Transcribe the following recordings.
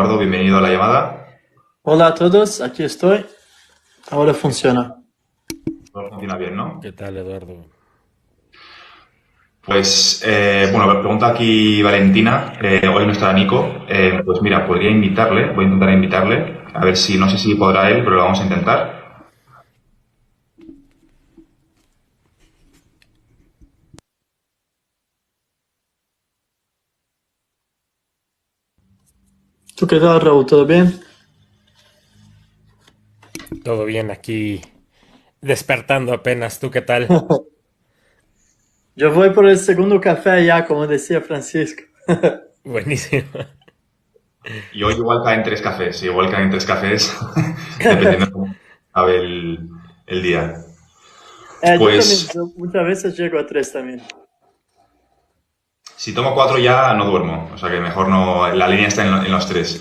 Eduardo, bienvenido a la llamada. Hola a todos, aquí estoy. Ahora funciona. Todo funciona bien, ¿no? ¿Qué tal, Eduardo? Pues, bueno, pregunta aquí Valentina, hoy no estará Nico. Pues mira, podría invitarle, voy a intentar invitarle, a ver si, no sé si podrá él, pero lo vamos a intentar. ¿Tú qué tal, Raúl? ¿Todo bien? Todo bien aquí, despertando apenas. ¿Tú qué tal? Yo voy por el segundo café ya, como decía Francisco. Buenísimo. Y hoy igual caen tres cafés, igual caen tres cafés, dependiendo de cómo acabe el día. Yo también, Pues, yo muchas veces llego a 3 también. si tomo cuatro ya no duermo, o sea que mejor no, la línea está en los tres.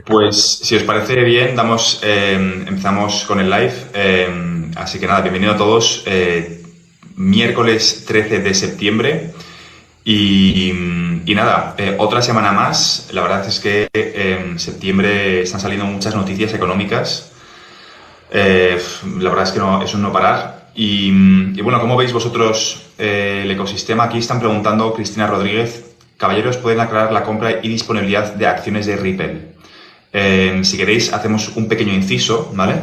Pues si os parece bien, empezamos con el live. Así que nada, bienvenido a todos. Miércoles 13 de septiembre. Y, y nada, otra semana más. La verdad es que en septiembre están saliendo muchas noticias económicas. La verdad es que no, es un no parar. Y bueno, ¿cómo veis vosotros el ecosistema? Aquí están preguntando Cristina Rodríguez. Caballeros, ¿pueden aclarar la compra y disponibilidad de acciones de Ripple? Si queréis, hacemos un pequeño inciso, ¿vale?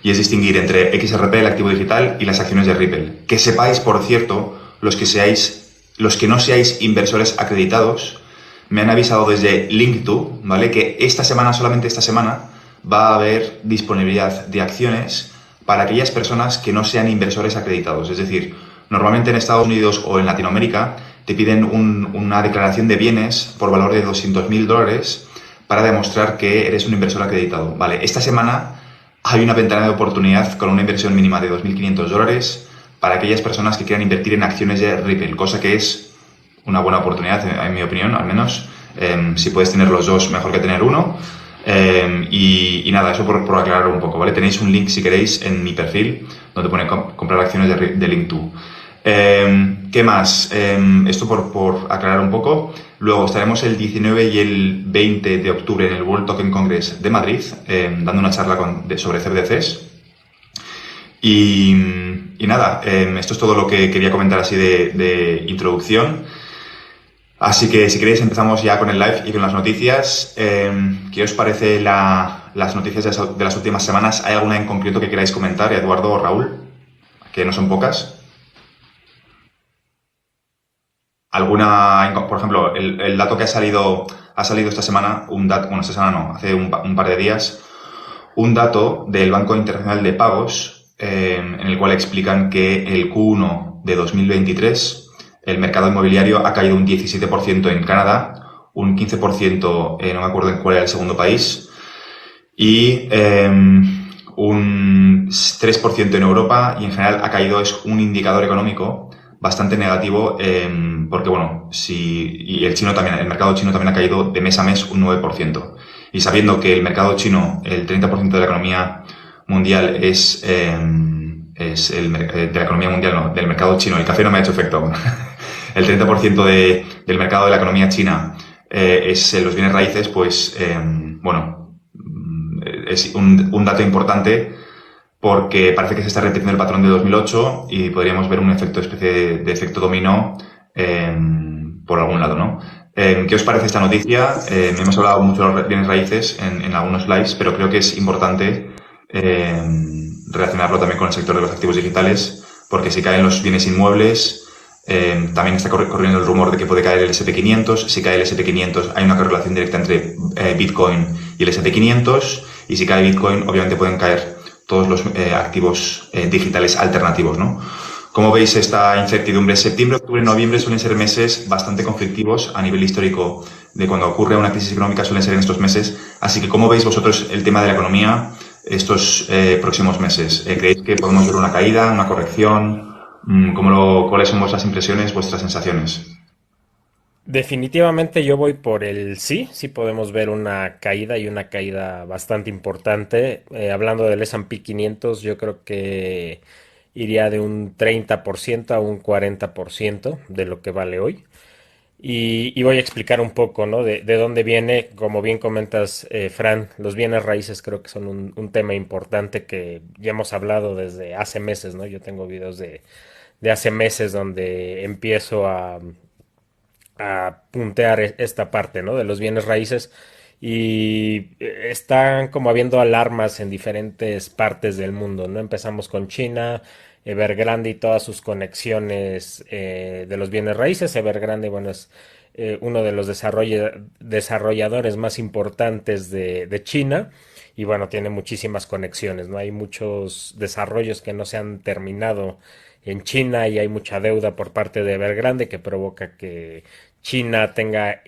Y es distinguir entre XRP, el activo digital, y las acciones de Ripple. Que sepáis, por cierto, los que no seáis inversores acreditados, me han avisado desde Linkto, ¿vale? Que esta semana, solamente esta semana, va a haber disponibilidad de acciones para aquellas personas que no sean inversores acreditados. Es decir, normalmente en Estados Unidos o en Latinoamérica te piden una declaración de bienes por valor de $200.000 para demostrar que eres un inversor acreditado. Vale, esta semana hay una ventana de oportunidad con una inversión mínima de $2.500 para aquellas personas que quieran invertir en acciones de Ripple, cosa que es una buena oportunidad, en mi opinión, al menos. Si puedes tener los dos, mejor que tener uno. Y nada, eso por aclarar un poco, ¿vale? Tenéis un link, si queréis, en mi perfil, donde pone comprar acciones de Link2. ¿Qué más? Esto por aclarar un poco. Luego estaremos el 19 y el 20 de octubre en el World Token Congress de Madrid, dando una charla sobre CBDCs. Y, y nada, esto es todo lo que quería comentar así de introducción. Así que si queréis empezamos ya con el live y con las noticias. ¿Qué os parece las noticias de las últimas semanas? ¿Hay alguna en concreto que queráis comentar, Eduardo o Raúl? Que no son pocas. Por ejemplo, el dato que ha salido esta semana, bueno, esta semana no, hace un par de días, un dato del Banco Internacional de Pagos, en el cual explican que el Q1 de 2023 el mercado inmobiliario ha caído un 17% en Canadá, un 15%, no me acuerdo en cuál era el segundo país, y un 3% en Europa, y en general ha caído, es un indicador económico bastante negativo, porque bueno, y el chino también, el mercado chino también ha caído de mes a mes un 9%. Y sabiendo que el mercado chino, el 30% de la economía mundial de la economía mundial, no, del mercado chino, el café no me ha hecho efecto aún. El 30% del mercado de la economía china es los bienes raíces, pues bueno, es un dato importante porque parece que se está repitiendo el patrón de 2008 y podríamos ver un especie de efecto dominó por algún lado, ¿no? ¿Qué os parece esta noticia? Hemos hablado mucho de los bienes raíces en algunos lives, pero creo que es importante eh, relacionarlo también con el sector de los activos digitales, porque si caen los bienes inmuebles, también está corriendo el rumor de que puede caer el S&P 500. Si cae el S&P 500 hay una correlación directa entre Bitcoin y el S&P 500, y si cae Bitcoin obviamente pueden caer todos los activos digitales alternativos, ¿no? ¿Cómo veis esta incertidumbre? Septiembre, octubre, noviembre suelen ser meses bastante conflictivos a nivel histórico. De cuando ocurre una crisis económica suelen ser en estos meses. Así que, ¿cómo veis vosotros el tema de la economía estos próximos meses? ¿Creéis que podemos ver una caída, una corrección? ¿Cuáles son vuestras impresiones, vuestras sensaciones? Definitivamente yo voy por el sí, sí podemos ver una caída y una caída bastante importante. Hablando del S&P 500, yo creo que iría de un 30% a un 40% de lo que vale hoy. Y voy a explicar un poco, ¿no? De dónde viene, como bien comentas, Fran, los bienes raíces creo que son un tema importante que ya hemos hablado desde hace meses, ¿no? Yo tengo videos de hace meses donde empiezo a puntear esta parte, ¿no? De los bienes raíces y están como habiendo alarmas en diferentes partes del mundo, ¿no? Empezamos con China, Evergrande y todas sus conexiones de los bienes raíces. Evergrande, bueno, es uno de los desarrolladores más importantes de China y bueno, tiene muchísimas conexiones, ¿no? Hay muchos desarrollos que no se han terminado en China y hay mucha deuda por parte de Evergrande que provoca que China tenga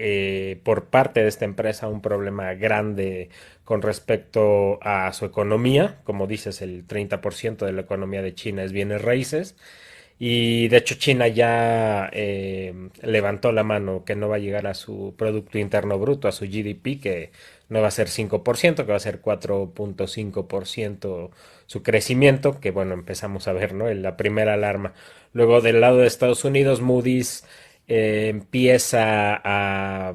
por parte de esta empresa un problema grande con respecto a su economía. Como dices, el 30% de la economía de China es bienes raíces. Y de hecho China ya levantó la mano que no va a llegar a su Producto Interno Bruto, a su GDP, que no va a ser 5%, que va a ser 4,5% su crecimiento, que bueno, empezamos a ver, ¿no? En la primera alarma. Luego del lado de Estados Unidos, Moody's empieza a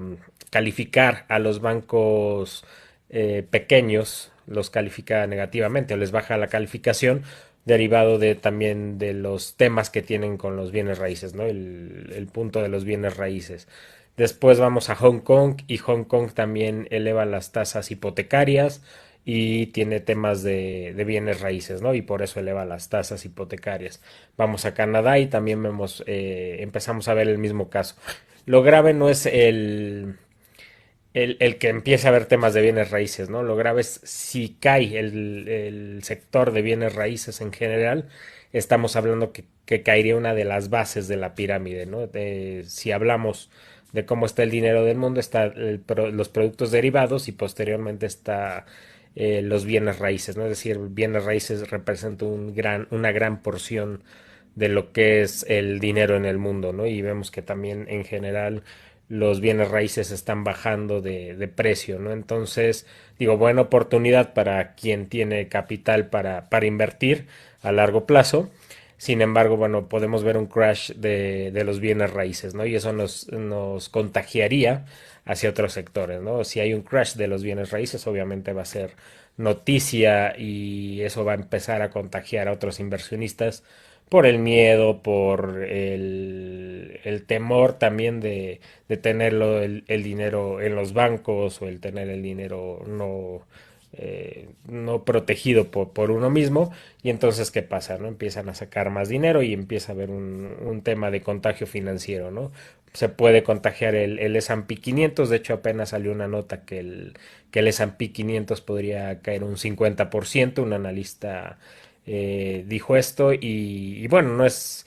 calificar a los bancos pequeños, los califica negativamente o les baja la calificación derivado de también de los temas que tienen con los bienes raíces, ¿no? El punto de los bienes raíces. Después vamos a Hong Kong y Hong Kong también eleva las tasas hipotecarias y tiene temas de bienes raíces, ¿no? Y por eso eleva las tasas hipotecarias. Vamos a Canadá y también vemos, empezamos a ver el mismo caso. Lo grave no es el que empiece a haber temas de bienes raíces, ¿no? Lo grave es si cae el sector de bienes raíces en general, estamos hablando que caería una de las bases de la pirámide, ¿no? Si hablamos de cómo está el dinero del mundo, está los productos derivados y posteriormente está los bienes raíces, ¿no? Es decir, bienes raíces representan una gran porción de lo que es el dinero en el mundo, ¿no? Y vemos que también en general los bienes raíces están bajando de precio, ¿no? Entonces, digo, buena oportunidad para quien tiene capital para invertir a largo plazo. Sin embargo, bueno, podemos ver un crash de los bienes raíces, ¿no? Y eso nos contagiaría hacia otros sectores, ¿no? Si hay un crash de los bienes raíces, obviamente va a ser noticia y eso va a empezar a contagiar a otros inversionistas por el miedo, por el temor también de tenerlo el dinero en los bancos o el tener el dinero no protegido por uno mismo. Y entonces, ¿qué pasa? ¿No? Empiezan a sacar más dinero y empieza a haber un tema de contagio financiero, ¿no? Se puede contagiar el S&P 500, de hecho apenas salió una nota que el S&P 500 podría caer un 50%, un analista dijo esto y bueno, no es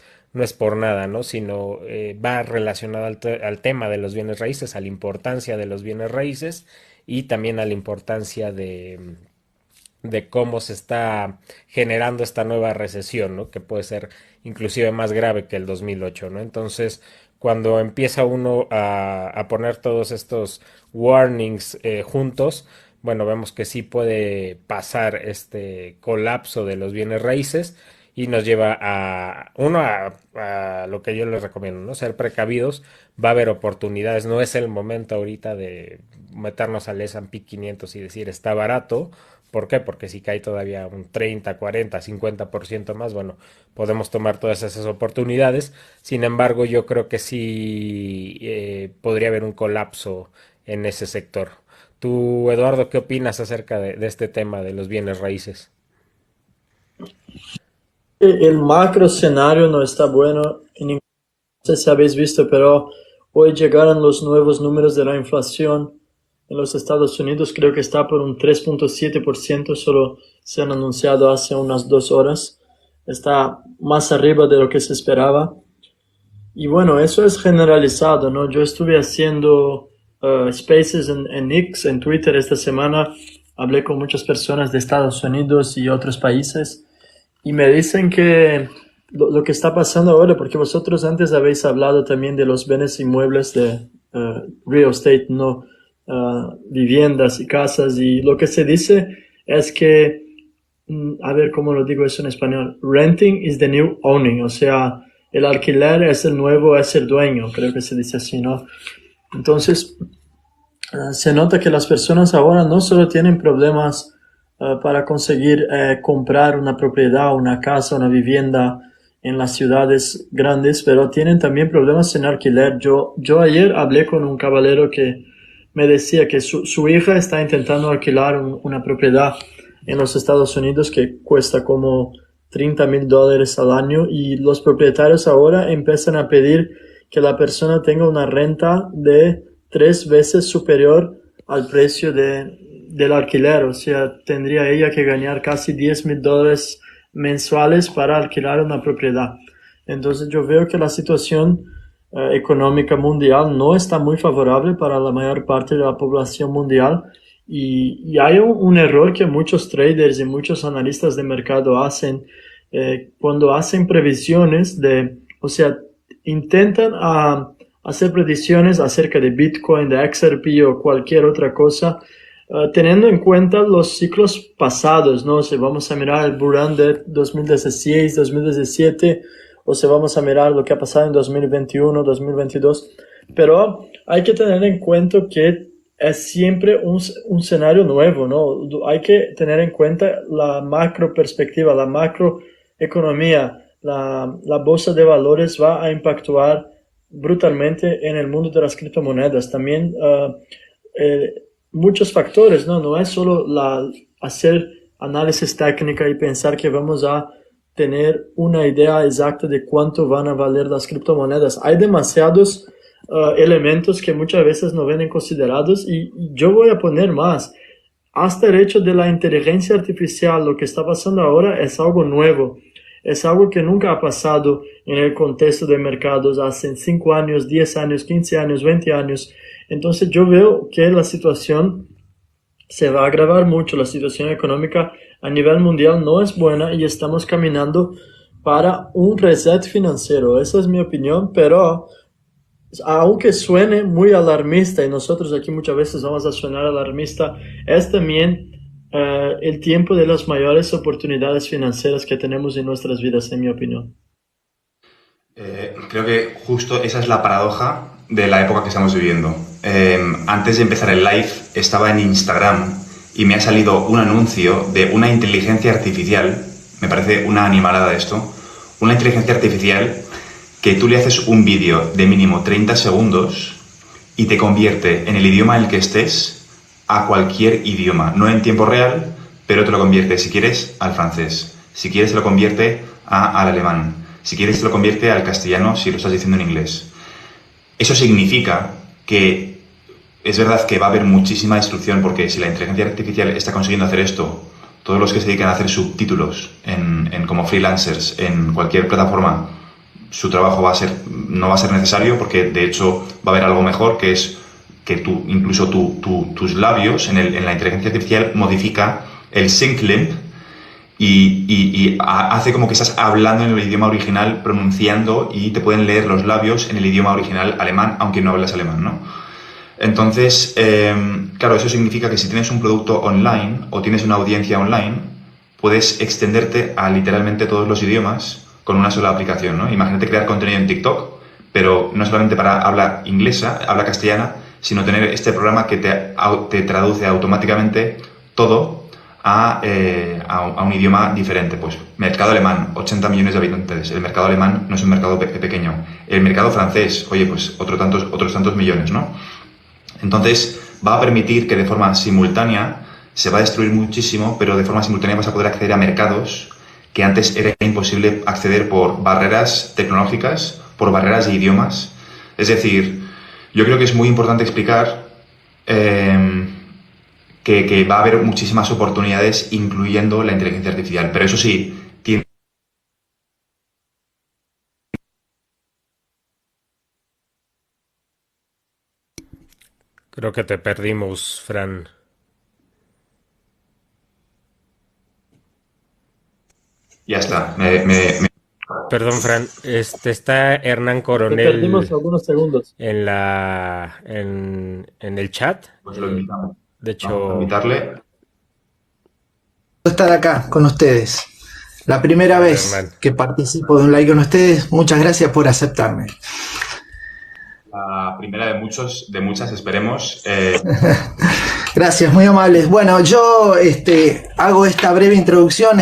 por nada, ¿no? Sino va relacionado al tema de los bienes raíces, a la importancia de los bienes raíces y también a la importancia de cómo se está generando esta nueva recesión, ¿no? Que puede ser inclusive más grave que el 2008, ¿no? Entonces, cuando empieza uno a poner todos estos warnings juntos, bueno, vemos que sí puede pasar este colapso de los bienes raíces y nos lleva a lo que yo les recomiendo, ¿no? Ser precavidos, va a haber oportunidades, no es el momento ahorita de meternos al S&P 500 y decir está barato. ¿Por qué? Porque si cae todavía un 30, 40, 50% más, bueno, podemos tomar todas esas oportunidades. Sin embargo, yo creo que sí podría haber un colapso en ese sector. Tú, Eduardo, ¿qué opinas acerca de este tema de los bienes raíces? El macro escenario no está bueno. No sé si habéis visto, pero hoy llegaron los nuevos números de la inflación en los Estados Unidos. Creo que está por un 3,7%, solo se han anunciado hace unas 2 horas. Está más arriba de lo que se esperaba. Y bueno, eso es generalizado, ¿no? Yo estuve haciendo spaces en X, en Twitter esta semana. Hablé con muchas personas de Estados Unidos y otros países y me dicen que lo que está pasando ahora, porque vosotros antes habéis hablado también de los bienes inmuebles de real estate, ¿no? Viviendas y casas, y lo que se dice es que, a ver cómo lo digo eso en español, renting is the new owning, o sea, el alquiler es el nuevo, es el dueño, creo que se dice así, ¿no? Entonces, se nota que las personas ahora no solo tienen problemas para conseguir comprar una propiedad, una casa, una vivienda en las ciudades grandes, pero tienen también problemas en alquiler. Yo ayer hablé con un caballero que me decía que su hija está intentando alquilar una propiedad en los Estados Unidos que cuesta como $30,000 al año y los propietarios ahora empiezan a pedir que la persona tenga una renta de 3 veces superior al precio del alquiler. O sea, tendría ella que ganar casi $10,000 mensuales para alquilar una propiedad. Entonces yo veo que la situación económica mundial no está muy favorable para la mayor parte de la población mundial y hay un error que muchos traders y muchos analistas de mercado hacen cuando hacen previsiones o sea, intentan hacer predicciones acerca de Bitcoin, de XRP o cualquier otra cosa, teniendo en cuenta los ciclos pasados, ¿no? Si vamos a mirar el bull run de 2016, 2017, o si vamos a mirar lo que ha pasado en 2021, 2022, pero hay que tener en cuenta que es siempre un escenario nuevo, ¿no? Hay que tener en cuenta la macro perspectiva, la macroeconomía, la bolsa de valores va a impactar brutalmente en el mundo de las criptomonedas. También eh, muchos factores, ¿no? No es solo hacer análisis técnica y pensar que vamos a tener una idea exacta de cuánto van a valer las criptomonedas. Hay demasiados elementos que muchas veces no vienen considerados y yo voy a poner más. Hasta el hecho de la inteligencia artificial, lo que está pasando ahora es algo nuevo. Es algo que nunca ha pasado en el contexto de mercados hace 5 años, 10 años, 15 años, 20 años. Entonces yo veo que la situación se va a agravar mucho. La situación económica a nivel mundial no es buena y estamos caminando para un reset financiero. Esa es mi opinión, pero aunque suene muy alarmista, y nosotros aquí muchas veces vamos a sonar alarmista, es también el tiempo de las mayores oportunidades financieras que tenemos en nuestras vidas, en mi opinión. Creo que justo esa es la paradoja de la época que estamos viviendo. Antes de empezar el live estaba en Instagram y me ha salido un anuncio de una inteligencia artificial, me parece una animalada esto, una inteligencia artificial que tú le haces un vídeo de mínimo 30 segundos y te convierte en el idioma en el que estés a cualquier idioma, no en tiempo real, pero te lo convierte, si quieres, al francés, si quieres, te lo convierte al alemán, si quieres, te lo convierte al castellano si lo estás diciendo en inglés. Eso significa que es verdad que va a haber muchísima destrucción porque si la inteligencia artificial está consiguiendo hacer esto, todos los que se dedican a hacer subtítulos como freelancers en cualquier plataforma, su trabajo no va a ser necesario porque de hecho va a haber algo mejor que es que incluso tus labios en la inteligencia artificial modifica el synclimp y hace como que estás hablando en el idioma original, pronunciando y te pueden leer los labios en el idioma original alemán, aunque no hablas alemán, ¿no? Entonces, claro, eso significa que si tienes un producto online o tienes una audiencia online, puedes extenderte a literalmente todos los idiomas con una sola aplicación, ¿no? Imagínate crear contenido en TikTok, pero no solamente para habla inglesa, habla castellana, sino tener este programa que te traduce automáticamente todo a un idioma diferente. Pues mercado alemán, 80 millones de habitantes. El mercado alemán no es un mercado pequeño. El mercado francés, oye, pues otros tantos millones, ¿no? Entonces va a permitir que de forma simultánea se va a destruir muchísimo, pero de forma simultánea vas a poder acceder a mercados que antes era imposible acceder por barreras tecnológicas, por barreras de idiomas. Es decir, yo creo que es muy importante explicar que va a haber muchísimas oportunidades, incluyendo la inteligencia artificial. Pero eso sí, Creo que te perdimos, Fran. ya está. Perdón, Fran. Está Hernán Te perdimos Coronel algunos segundos. en el chat. Pues lo invitamos. De Vamos a hecho, invitarle. Estar acá con ustedes. La primera Vale, vez Hernán. que participo de un live con ustedes, muchas gracias por aceptarme. La primera de muchos, de muchas, esperemos. Gracias, muy amables. Bueno, yo hago esta breve introducción.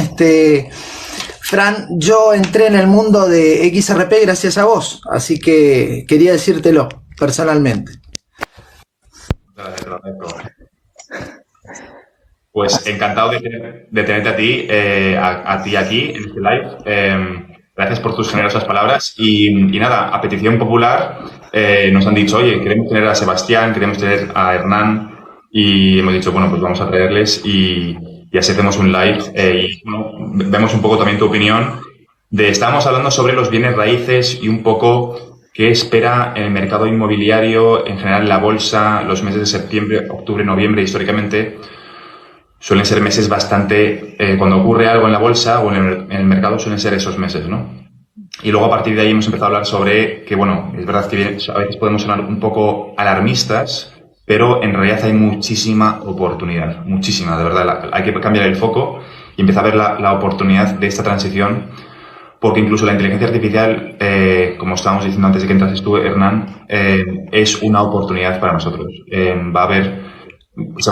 Fran, yo entré en el mundo de XRP gracias a vos, así que quería decírtelo personalmente. Muchas gracias, te lo agradezco. Pues encantado de tenerte a ti, a ti aquí en este live. Gracias por tus generosas palabras. Y nada, a petición popular nos han dicho, oye, queremos tener a Sebastián, queremos tener a Hernán. Y hemos dicho, bueno, pues vamos a traerles y así hacemos un live. Y bueno, vemos un poco también tu opinión. Estábamos hablando sobre los bienes raíces y un poco qué espera en el mercado inmobiliario, en general la bolsa, los meses de septiembre, octubre, noviembre, históricamente suelen ser meses bastante, cuando ocurre algo en la bolsa o en el mercado suelen ser esos meses, ¿no? Y luego a partir de ahí hemos empezado a hablar sobre que, bueno, es verdad que a veces podemos sonar un poco alarmistas, pero en realidad hay muchísima oportunidad, muchísima, de verdad. Hay que cambiar el foco y empezar a ver la oportunidad de esta transición, porque incluso la inteligencia artificial, como estábamos diciendo antes de que entrases tú, Hernán, es una oportunidad para nosotros. Va a haber se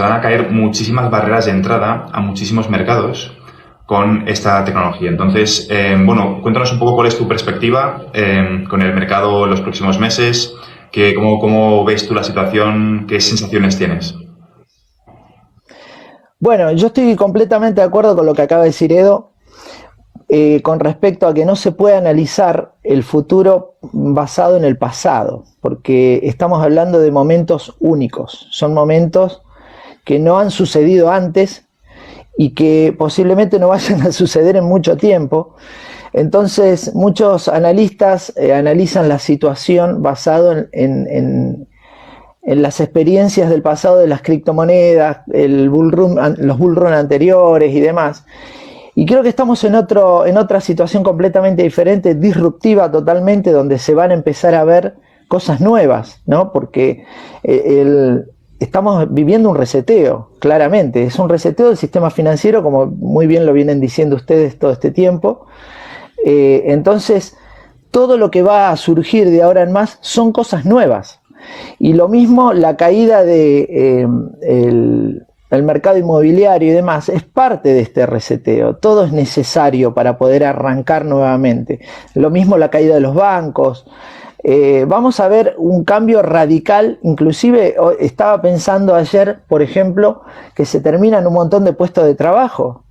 van a caer muchísimas barreras de entrada a muchísimos mercados con esta tecnología. Entonces, bueno, cuéntanos un poco cuál es tu perspectiva con el mercado en los próximos meses, cómo ves tú la situación, qué sensaciones tienes. Bueno, yo estoy completamente de acuerdo con lo que acaba de decir Edo. Con respecto a que no se puede analizar el futuro basado en el pasado, porque estamos hablando de momentos únicos, son momentos que no han sucedido antes y que posiblemente no vayan a suceder en mucho tiempo. Entonces, muchos analistas analizan la situación basado en las experiencias del pasado de las criptomonedas, los bull run anteriores y demás. Y creo que estamos en otra situación completamente diferente, disruptiva totalmente, donde se van a empezar a ver cosas nuevas, ¿no? Porque estamos viviendo un reseteo, claramente. Es un reseteo del sistema financiero, como muy bien lo vienen diciendo ustedes todo este tiempo. Entonces, todo lo que va a surgir de ahora en más son cosas nuevas. Y lo mismo la caída de el mercado inmobiliario y demás es parte de este reseteo. Todo es necesario para poder arrancar nuevamente. Lo mismo la caída de los bancos. Vamos a ver un cambio radical. Inclusive estaba pensando ayer, por ejemplo, que se terminan un montón de puestos de trabajo.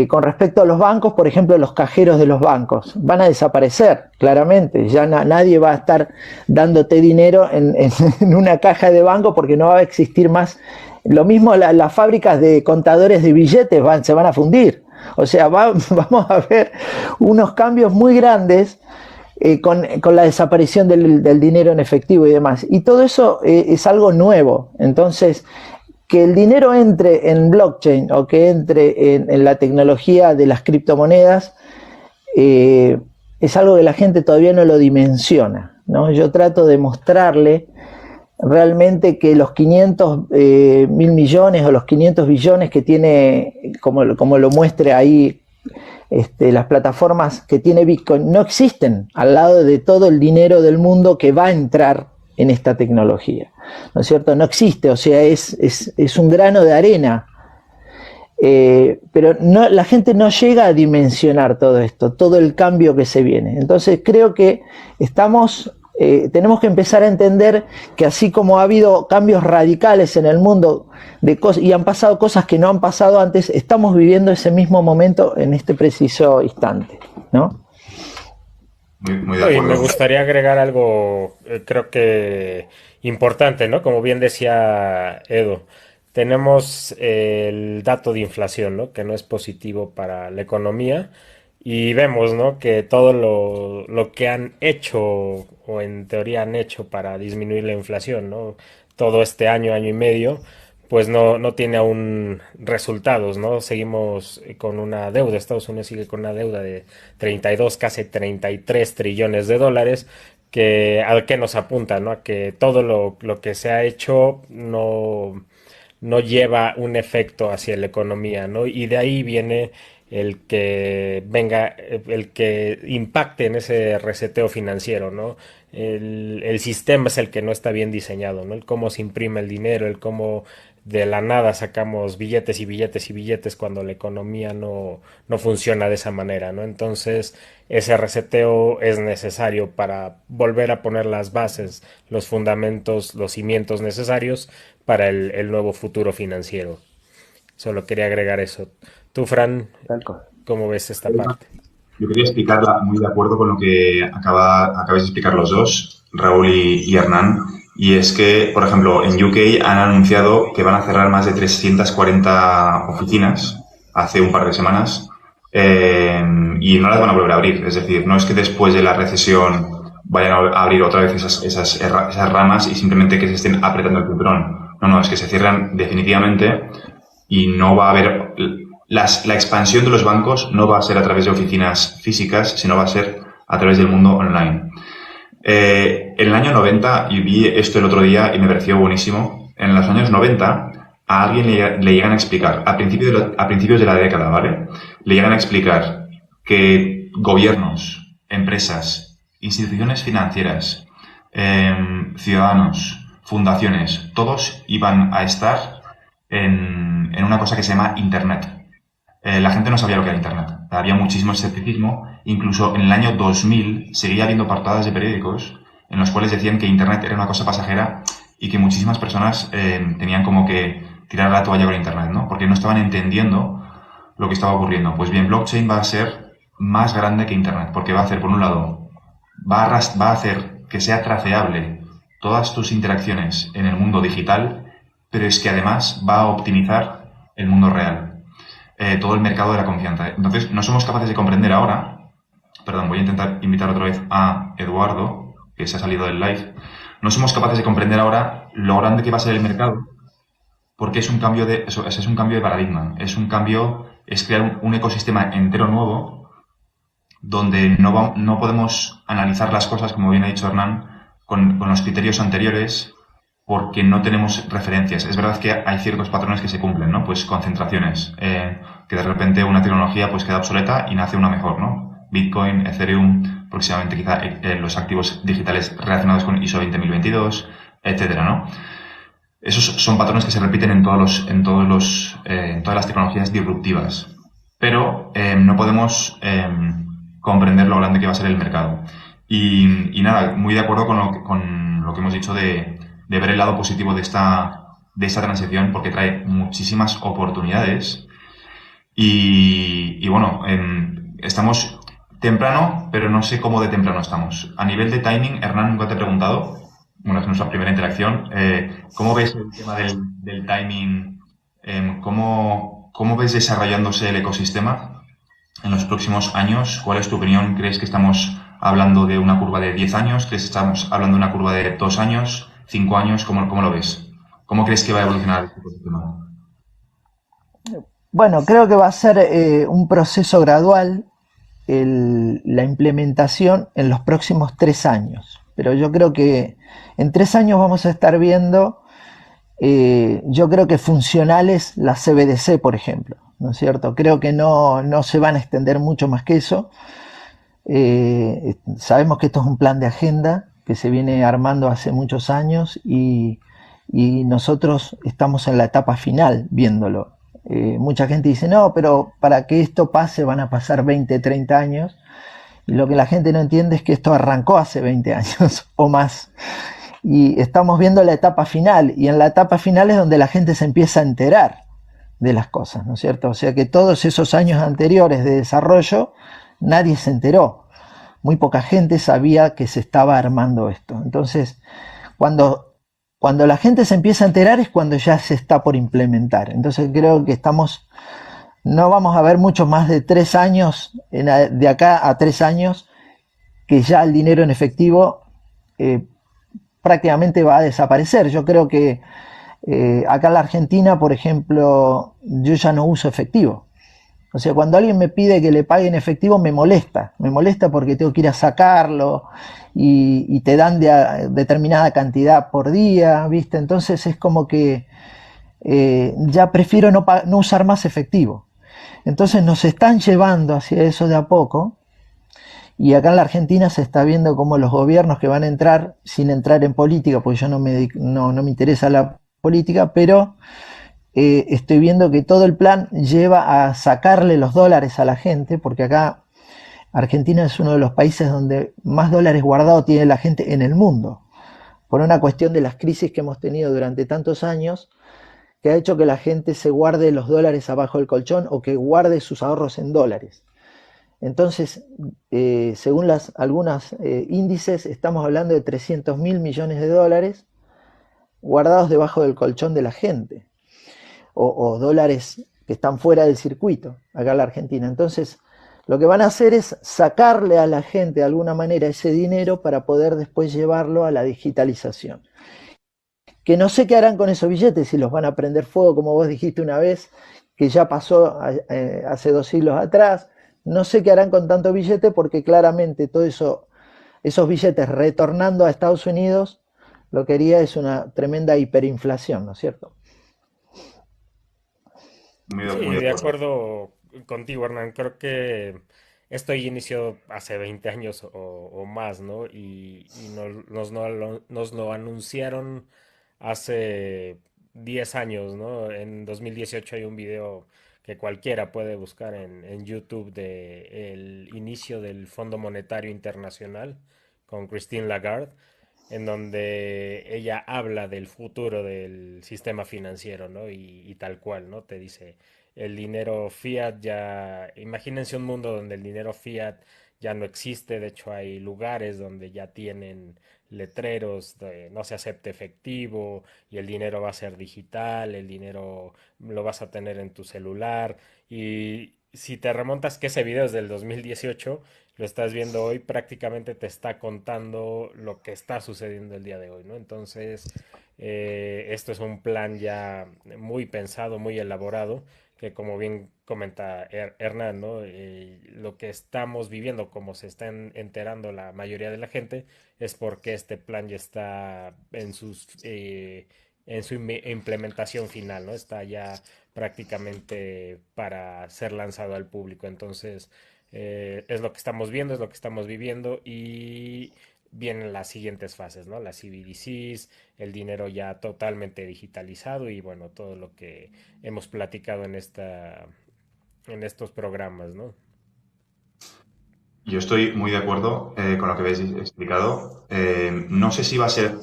Con respecto a los bancos, por ejemplo, los cajeros de los bancos van a desaparecer, claramente. Ya nadie va a estar dándote dinero en una caja de banco porque no va a existir más. Lo mismo las fábricas de contadores de billetes se van a fundir. O sea, vamos a ver unos cambios muy grandes con la desaparición del dinero en efectivo y demás. Y todo eso es algo nuevo. Entonces, que el dinero entre en blockchain o que entre en la tecnología de las criptomonedas es algo que la gente todavía no lo dimensiona, ¿no? Yo trato de mostrarle realmente que los 500 mil millones o los 500 billones que tiene, como lo muestre ahí las plataformas que tiene Bitcoin, no existen al lado de todo el dinero del mundo que va a entrar en esta tecnología, ¿no es cierto? No existe, o sea, es un grano de arena, pero la gente no llega a dimensionar todo esto, todo el cambio que se viene. Entonces creo que tenemos que empezar a entender que así como ha habido cambios radicales en el mundo y han pasado cosas que no han pasado antes, estamos viviendo ese mismo momento en este preciso instante, ¿no? Muy de Y me acuerdo. gustaría agregar algo, creo que importante, ¿no? Como bien decía Edo, tenemos el dato de inflación, ¿no? Que no es positivo para la economía y vemos, ¿no? Que todo lo que han hecho o en teoría han hecho para disminuir la inflación, ¿no? Todo este año, año y medio, pues no tiene aún resultados, ¿no? Seguimos con una deuda, Estados Unidos sigue con una deuda de 32, casi 33 trillones de dólares, que a qué nos apunta, ¿no? A que todo lo que se ha hecho no lleva un efecto hacia la economía, ¿no? Y de ahí viene el que venga, el que impacte en ese reseteo financiero, ¿no? El sistema es el que no está bien diseñado, ¿no? El cómo se imprime el dinero, el cómo de la nada sacamos billetes y billetes y billetes cuando la economía no funciona de esa manera, ¿no? Entonces, ese reseteo es necesario para volver a poner las bases, los fundamentos, los cimientos necesarios para el nuevo futuro financiero. Solo quería agregar eso. Tú, Fran, Tal cual. ¿cómo ves esta parte? Yo quería explicarla muy de acuerdo con lo que acabáis de explicar los dos, Raúl y Hernán. Y es que, por ejemplo, en UK han anunciado que van a cerrar más de 340 oficinas hace un par de semanas y no las van a volver a abrir. Es decir, no es que después de la recesión vayan a abrir otra vez esas ramas y simplemente que se estén apretando el cinturón. No, no, es que se cierran definitivamente y no va a haber... La expansión de los bancos no va a ser a través de oficinas físicas, sino va a ser a través del mundo online. En el año 90, y vi esto el otro día y me pareció buenísimo, en los años 90 a alguien le llegan a explicar, a principios de la década, ¿vale? Le llegan a explicar que gobiernos, empresas, instituciones financieras, ciudadanos, fundaciones, todos iban a estar en una cosa que se llama Internet. La gente no sabía lo que era Internet. Había muchísimo escepticismo. Incluso en el año 2000 seguía habiendo portadas de periódicos en los cuales decían que Internet era una cosa pasajera y que muchísimas personas tenían como que tirar la toalla con Internet, ¿no? Porque no estaban entendiendo lo que estaba ocurriendo. Pues bien, blockchain va a ser más grande que Internet, porque va a hacer, por un lado, va a hacer que sea traceable todas tus interacciones en el mundo digital, pero es que además va a optimizar el mundo real. Todo el mercado de la confianza. Entonces, no somos capaces de comprender ahora, perdón, voy a intentar invitar otra vez a Eduardo, que se ha salido del live, no somos capaces de comprender ahora lo grande que va a ser el mercado, porque es un cambio es un cambio de paradigma, es crear un ecosistema entero nuevo, donde no podemos analizar las cosas, como bien ha dicho Hernán, con los criterios anteriores, porque no tenemos referencias. Es verdad que hay ciertos patrones que se cumplen, ¿no? Pues concentraciones, que de repente una tecnología pues queda obsoleta y nace una mejor, ¿no? Bitcoin, Ethereum, próximamente quizá los activos digitales relacionados con ISO 20022, etcétera, ¿no? Esos son patrones que se repiten en todas las tecnologías disruptivas. Pero no podemos comprender lo grande que va a ser el mercado. Y nada, muy de acuerdo con lo que hemos dicho de ver el lado positivo de esta transición, porque trae muchísimas oportunidades y bueno, estamos temprano, pero no sé cómo de temprano estamos. A nivel de timing, Hernán, nunca te he preguntado, bueno, es nuestra primera interacción, ¿cómo ves el tema del timing? ¿Cómo ves desarrollándose el ecosistema en los próximos años? ¿Cuál es tu opinión? ¿Crees que estamos hablando de una curva de 10 años? ¿Crees que estamos hablando de una curva de 2 años? 5 años, ¿cómo lo ves? ¿Cómo crees que va a evolucionar este ecosistema? Bueno, creo que va a ser un proceso gradual la implementación en los próximos 3 años. Pero yo creo que en 3 años vamos a estar viendo, yo creo que funcionales las CBDC, por ejemplo, ¿no es cierto? Creo que no se van a extender mucho más que eso. Sabemos que esto es un plan de agenda que se viene armando hace muchos años y nosotros estamos en la etapa final viéndolo. Mucha gente dice, no, pero para que esto pase van a pasar 20, 30 años. Y lo que la gente no entiende es que esto arrancó hace 20 años o más. Y estamos viendo la etapa final. Y en la etapa final es donde la gente se empieza a enterar de las cosas, ¿no es cierto? O sea que todos esos años anteriores de desarrollo, nadie se enteró. Muy poca gente sabía que se estaba armando esto. Entonces, cuando la gente se empieza a enterar es cuando ya se está por implementar. Entonces creo que no vamos a ver mucho más de 3 años, de acá a 3 años, que ya el dinero en efectivo prácticamente va a desaparecer. Yo creo que acá en la Argentina, por ejemplo, yo ya no uso efectivo. O sea, cuando alguien me pide que le pague en efectivo, me molesta porque tengo que ir a sacarlo y te dan determinada cantidad por día, ¿viste? Entonces es como que ya prefiero no usar más efectivo. Entonces nos están llevando hacia eso de a poco. Y acá en la Argentina se está viendo cómo los gobiernos que van a entrar, sin entrar en política, porque yo no me interesa la política, pero estoy viendo que todo el plan lleva a sacarle los dólares a la gente, porque acá Argentina es uno de los países donde más dólares guardados tiene la gente en el mundo, por una cuestión de las crisis que hemos tenido durante tantos años, que ha hecho que la gente se guarde los dólares abajo del colchón o que guarde sus ahorros en dólares. Entonces, según algunos índices, estamos hablando de 300.000 millones de dólares guardados debajo del colchón de la gente, o dólares que están fuera del circuito, acá en la Argentina. Entonces, lo que van a hacer es sacarle a la gente de alguna manera ese dinero para poder después llevarlo a la digitalización. Que no sé qué harán con esos billetes, si los van a prender fuego, como vos dijiste una vez, que ya pasó hace 2 siglos atrás. No sé qué harán con tanto billete, porque claramente todo eso, esos billetes retornando a Estados Unidos, lo que haría es una tremenda hiperinflación, ¿no es cierto? Muy Sí, de de acuerdo. acuerdo contigo, Hernán. Creo que esto ya inició hace 20 años o más, ¿no? Y nos lo anunciaron hace 10 años, ¿no? En 2018 hay un video que cualquiera puede buscar en YouTube de el inicio del Fondo Monetario Internacional con Christine Lagarde, en donde ella habla del futuro del sistema financiero, ¿no? Y tal cual, ¿no? Te dice, el dinero fiat ya, imagínense un mundo donde el dinero fiat ya no existe, de hecho hay lugares donde ya tienen letreros de no se acepte efectivo y el dinero va a ser digital, el dinero lo vas a tener en tu celular y si te remontas que ese video es del 2018, lo estás viendo hoy, prácticamente te está contando lo que está sucediendo el día de hoy, ¿no? Entonces, esto es un plan ya muy pensado, muy elaborado, que como bien comenta Hernán, ¿no? Lo que estamos viviendo, como se está enterando la mayoría de la gente, es porque este plan ya está en su implementación final, ¿no? Está ya prácticamente para ser lanzado al público. Entonces, es lo que estamos viendo, es lo que estamos viviendo y vienen las siguientes fases, ¿no? Las CBDCs, el dinero ya totalmente digitalizado y bueno, todo lo que hemos platicado en estos programas, ¿no? Yo estoy muy de acuerdo con lo que habéis explicado. No sé si va a ser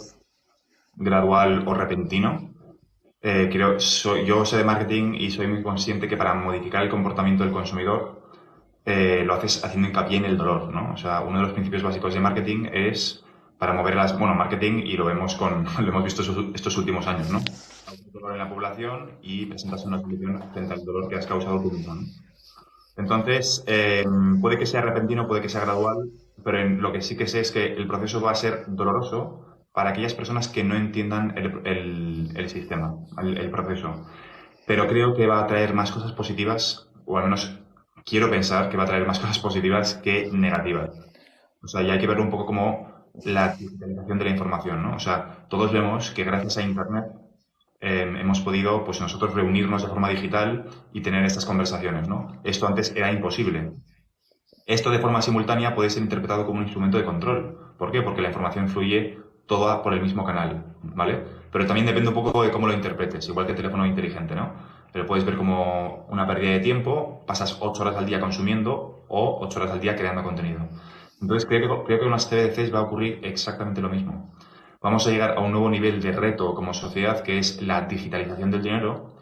gradual o repentino. Yo sé de marketing y soy muy consciente que para modificar el comportamiento del consumidor lo haces haciendo hincapié en el dolor, ¿no? O sea, uno de los principios básicos de marketing es para mover bueno, marketing y lo vemos lo hemos visto estos últimos años, ¿no? Causas dolor en la población y presentas una solución frente al dolor que has causado tú mismo, ¿no? Entonces, puede que sea repentino, puede que sea gradual, pero lo que sí que sé es que el proceso va a ser doloroso para aquellas personas que no entiendan el sistema, el proceso. Pero creo que va a traer más cosas positivas, o al menos quiero pensar que va a traer más cosas positivas que negativas. O sea, ya hay que ver un poco como la digitalización de la información, ¿no? O sea, todos vemos que gracias a Internet hemos podido, pues nosotros reunirnos de forma digital y tener estas conversaciones, ¿no? Esto antes era imposible. Esto de forma simultánea puede ser interpretado como un instrumento de control. ¿Por qué? Porque la información fluye toda por el mismo canal, ¿vale? Pero también depende un poco de cómo lo interpretes, igual que el teléfono inteligente, ¿no? Pero puedes ver como una pérdida de tiempo, pasas 8 horas al día consumiendo o 8 horas al día creando contenido. Entonces creo que con las CBDCs va a ocurrir exactamente lo mismo. Vamos a llegar a un nuevo nivel de reto como sociedad que es la digitalización del dinero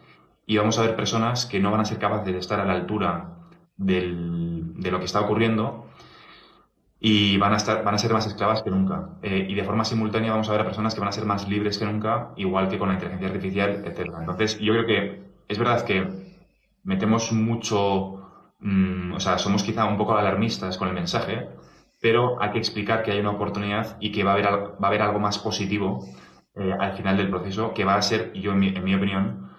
y vamos a ver personas que no van a ser capaces de estar a la altura de lo que está ocurriendo y van a ser más esclavas que nunca. Y de forma simultánea vamos a ver a personas que van a ser más libres que nunca, igual que con la inteligencia artificial, etcétera. Entonces, yo creo que es verdad que metemos mucho, o sea, somos quizá un poco alarmistas con el mensaje, pero hay que explicar que hay una oportunidad y que va a haber algo más positivo al final del proceso, que va a ser, en mi opinión,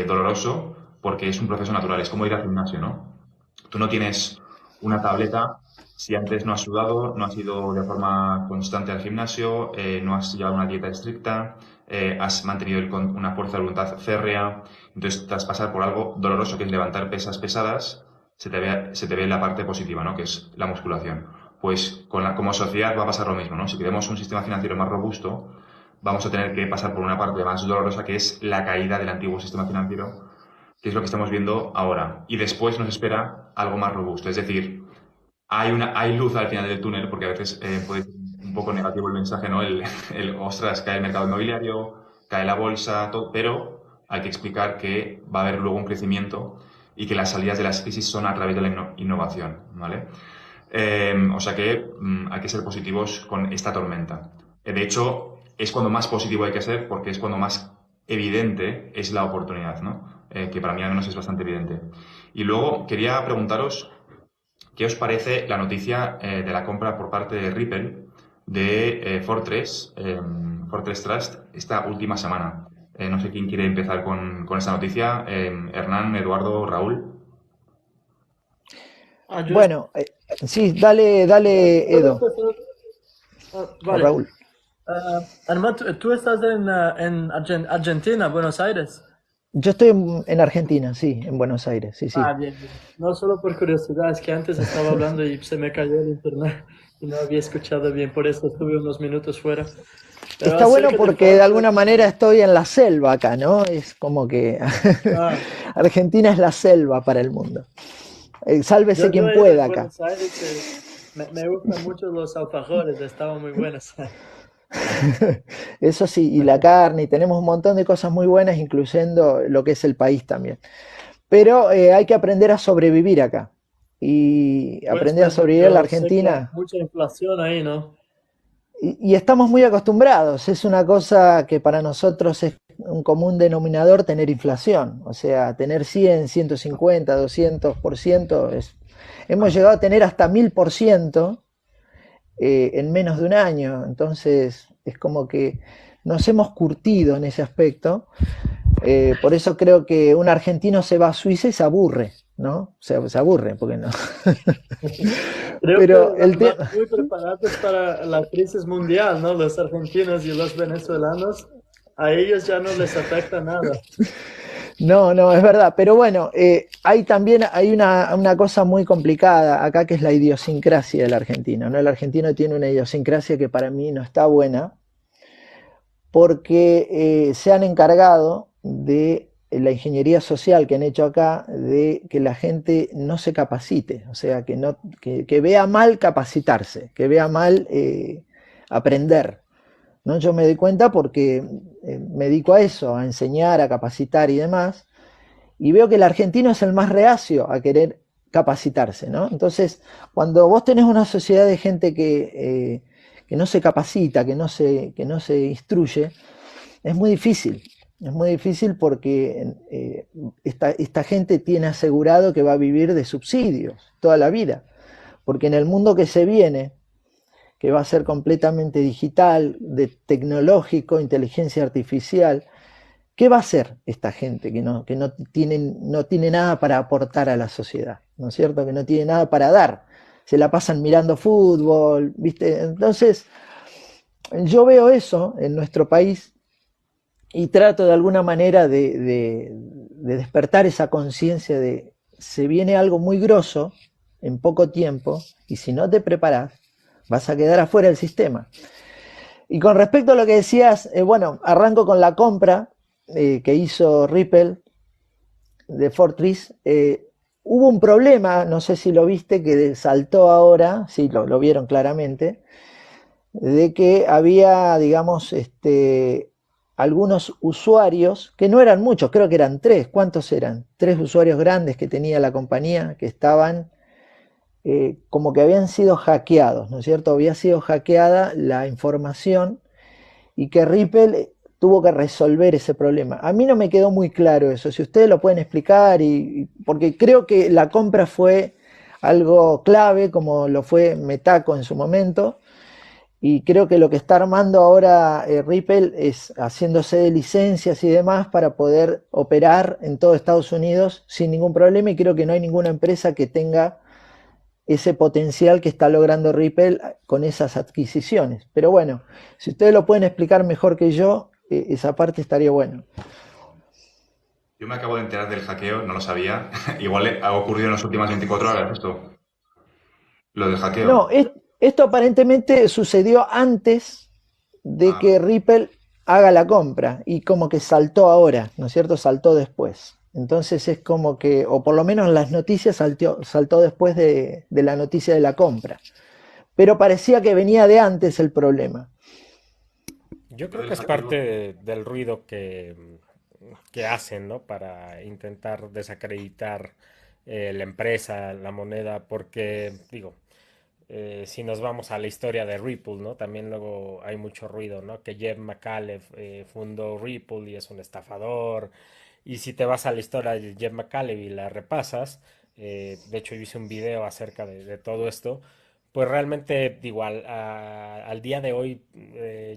doloroso, porque es un proceso natural, es como ir al gimnasio, ¿no? Tú no tienes una tableta. Si antes no has sudado, no has ido de forma constante al gimnasio, no has llevado una dieta estricta, has mantenido una fuerza de voluntad férrea, entonces tras pasar por algo doloroso que es levantar pesas pesadas, se te ve la parte positiva, ¿no? Que es la musculación. Pues como sociedad va a pasar lo mismo, ¿no? Si queremos un sistema financiero más robusto, vamos a tener que pasar por una parte más dolorosa que es la caída del antiguo sistema financiero, que es lo que estamos viendo ahora. Y después nos espera algo más robusto. Es decir, hay luz al final del túnel, porque a veces puede ser un poco negativo el mensaje, ¿no? Ostras, cae el mercado inmobiliario, cae la bolsa, todo, pero hay que explicar que va a haber luego un crecimiento y que las salidas de las crisis son a través de la innovación, ¿vale? O sea que hay que ser positivos con esta tormenta. De hecho, es cuando más positivo hay que ser porque es cuando más evidente es la oportunidad, ¿no? Que para mí al menos es bastante evidente. Y luego quería preguntaros qué os parece la noticia de la compra por parte de Ripple de Fortress Trust, esta última semana. No sé quién quiere empezar con esta noticia. Hernán, Eduardo, Raúl. Yo Bueno, sí, dale, puedo Edo, empezar. o Vale. Raúl. Armand, tú estás en Argentina, Buenos Aires. Yo estoy en Argentina, sí, en Buenos Aires, sí, sí. Bien, bien. No solo por curiosidad, es que antes estaba hablando y se me cayó el internet y no había escuchado bien, por eso estuve unos minutos fuera. Pero Está bueno acerca de porque de alguna Fortress, manera estoy en la selva acá, ¿no? Es como que ah, Argentina es la selva para el mundo. Sálvese yo quien he ido pueda en acá. Buenos Aires, me gustan mucho los alfajores, estaban muy buenos. Eso sí, y la carne, y tenemos un montón de cosas muy buenas, incluyendo lo que es el país también. Pero hay que aprender a sobrevivir acá. Y Pues, aprender a sobrevivir en la pero sé que hay Argentina. mucha inflación ahí, ¿no? Y estamos muy acostumbrados. Es una cosa que para nosotros es un común denominador tener inflación. O sea, tener 100, 150, 200%. Hemos llegado a tener hasta 1000% en menos de un año. Entonces, es como que nos hemos curtido en ese aspecto. Por eso creo que un argentino se va a Suiza y se aburre, ¿no? Se aburre, porque no. Creo que Pero el van tema. muy preparados para la crisis mundial, ¿no? Los argentinos y los venezolanos, a ellos ya no les afecta nada. No, no, es verdad. Pero bueno, hay también hay una cosa muy complicada acá que es la idiosincrasia del argentino, ¿no? El argentino tiene una idiosincrasia que para mí no está buena porque se han encargado de la ingeniería social que han hecho acá de que la gente no se capacite, o sea, que vea mal capacitarse, que vea mal aprender. ¿No? Yo me di cuenta porque me dedico a eso, a enseñar, a capacitar y demás, y veo que el argentino es el más reacio a querer capacitarse, ¿no? Entonces, cuando vos tenés una sociedad de gente que no se capacita, que no se instruye, es muy difícil. Es muy difícil porque esta gente tiene asegurado que va a vivir de subsidios toda la vida. Porque en el mundo que se viene, que va a ser completamente digital, tecnológico, inteligencia artificial, ¿qué va a hacer esta gente que no tiene nada para aportar a la sociedad? ¿No es cierto? Que no tiene nada para dar. Se la pasan mirando fútbol, ¿viste? Entonces, yo veo eso en nuestro país y trato de alguna manera de despertar esa conciencia de se viene algo muy grosso en poco tiempo y si no te preparas vas a quedar afuera del sistema. Y con respecto a lo que decías, bueno, arranco con la compra que hizo Ripple de Fortress. Hubo un problema, no sé si lo viste, que saltó ahora, sí, lo vieron claramente, de que había, digamos, algunos usuarios, que no eran muchos, creo que eran tres. ¿Cuántos eran? Tres usuarios grandes que tenía la compañía que estaban como que habían sido hackeados, ¿no es cierto? Había sido hackeada la información y que Ripple tuvo que resolver ese problema. A mí no me quedó muy claro eso, si ustedes lo pueden explicar, porque creo que la compra fue algo clave, como lo fue Metaco en su momento, y creo que lo que está armando ahora Ripple es haciéndose de licencias y demás para poder operar en todo Estados Unidos sin ningún problema, y creo que no hay ninguna empresa que tenga ese potencial que está logrando Ripple con esas adquisiciones. Pero bueno, si ustedes lo pueden explicar mejor que yo, esa parte estaría bueno. Yo me acabo de enterar del hackeo, no lo sabía. Igual ha ocurrido en las últimas 24 horas esto, lo del hackeo. No, esto aparentemente sucedió antes de Ah, que Ripple haga la compra y como que saltó ahora, ¿no es cierto? Saltó después. Entonces es como que, o por lo menos en las noticias saltó después de la noticia de la compra. Pero parecía que venía de antes el problema. Yo lo creo del que es hackeo. parte del ruido que hacen, ¿no? Para intentar desacreditar la empresa, la moneda, porque, digo, si nos vamos a la historia de Ripple, ¿no? También luego hay mucho ruido, ¿no? Que Jeff McCaleb fundó Ripple y es un estafador. Y si te vas a la historia de Jeff McCaleb y la repasas, de hecho yo hice un video acerca de todo esto, pues realmente, digo, al día de hoy,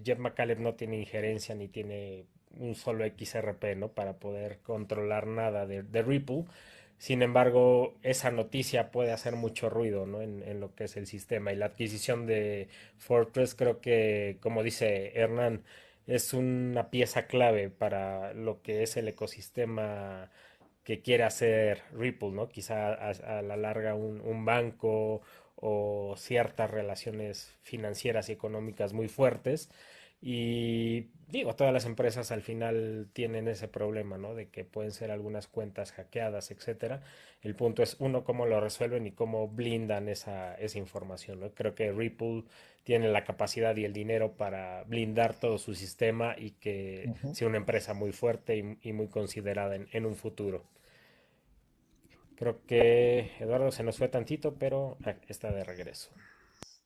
Jeff McCaleb no tiene injerencia ni tiene un solo XRP, ¿no? Para poder controlar nada de Ripple. Sin embargo, esa noticia puede hacer mucho ruido, ¿no? En lo que es el sistema. Y la adquisición de Fortress, creo que, como dice Hernán, es una pieza clave para lo que es el ecosistema que quiere hacer Ripple, ¿no? Quizá a la larga un banco o ciertas relaciones financieras y económicas muy fuertes. Y digo, todas las empresas al final tienen ese problema, ¿no? De que pueden ser algunas cuentas hackeadas, etcétera. El punto es, uno, cómo lo resuelven y cómo blindan esa información, ¿no? Creo que Ripple tiene la capacidad y el dinero para blindar todo su sistema y que Ujú. sea una empresa muy fuerte y muy considerada en un futuro. Creo que Eduardo se nos fue tantito, pero está de regreso.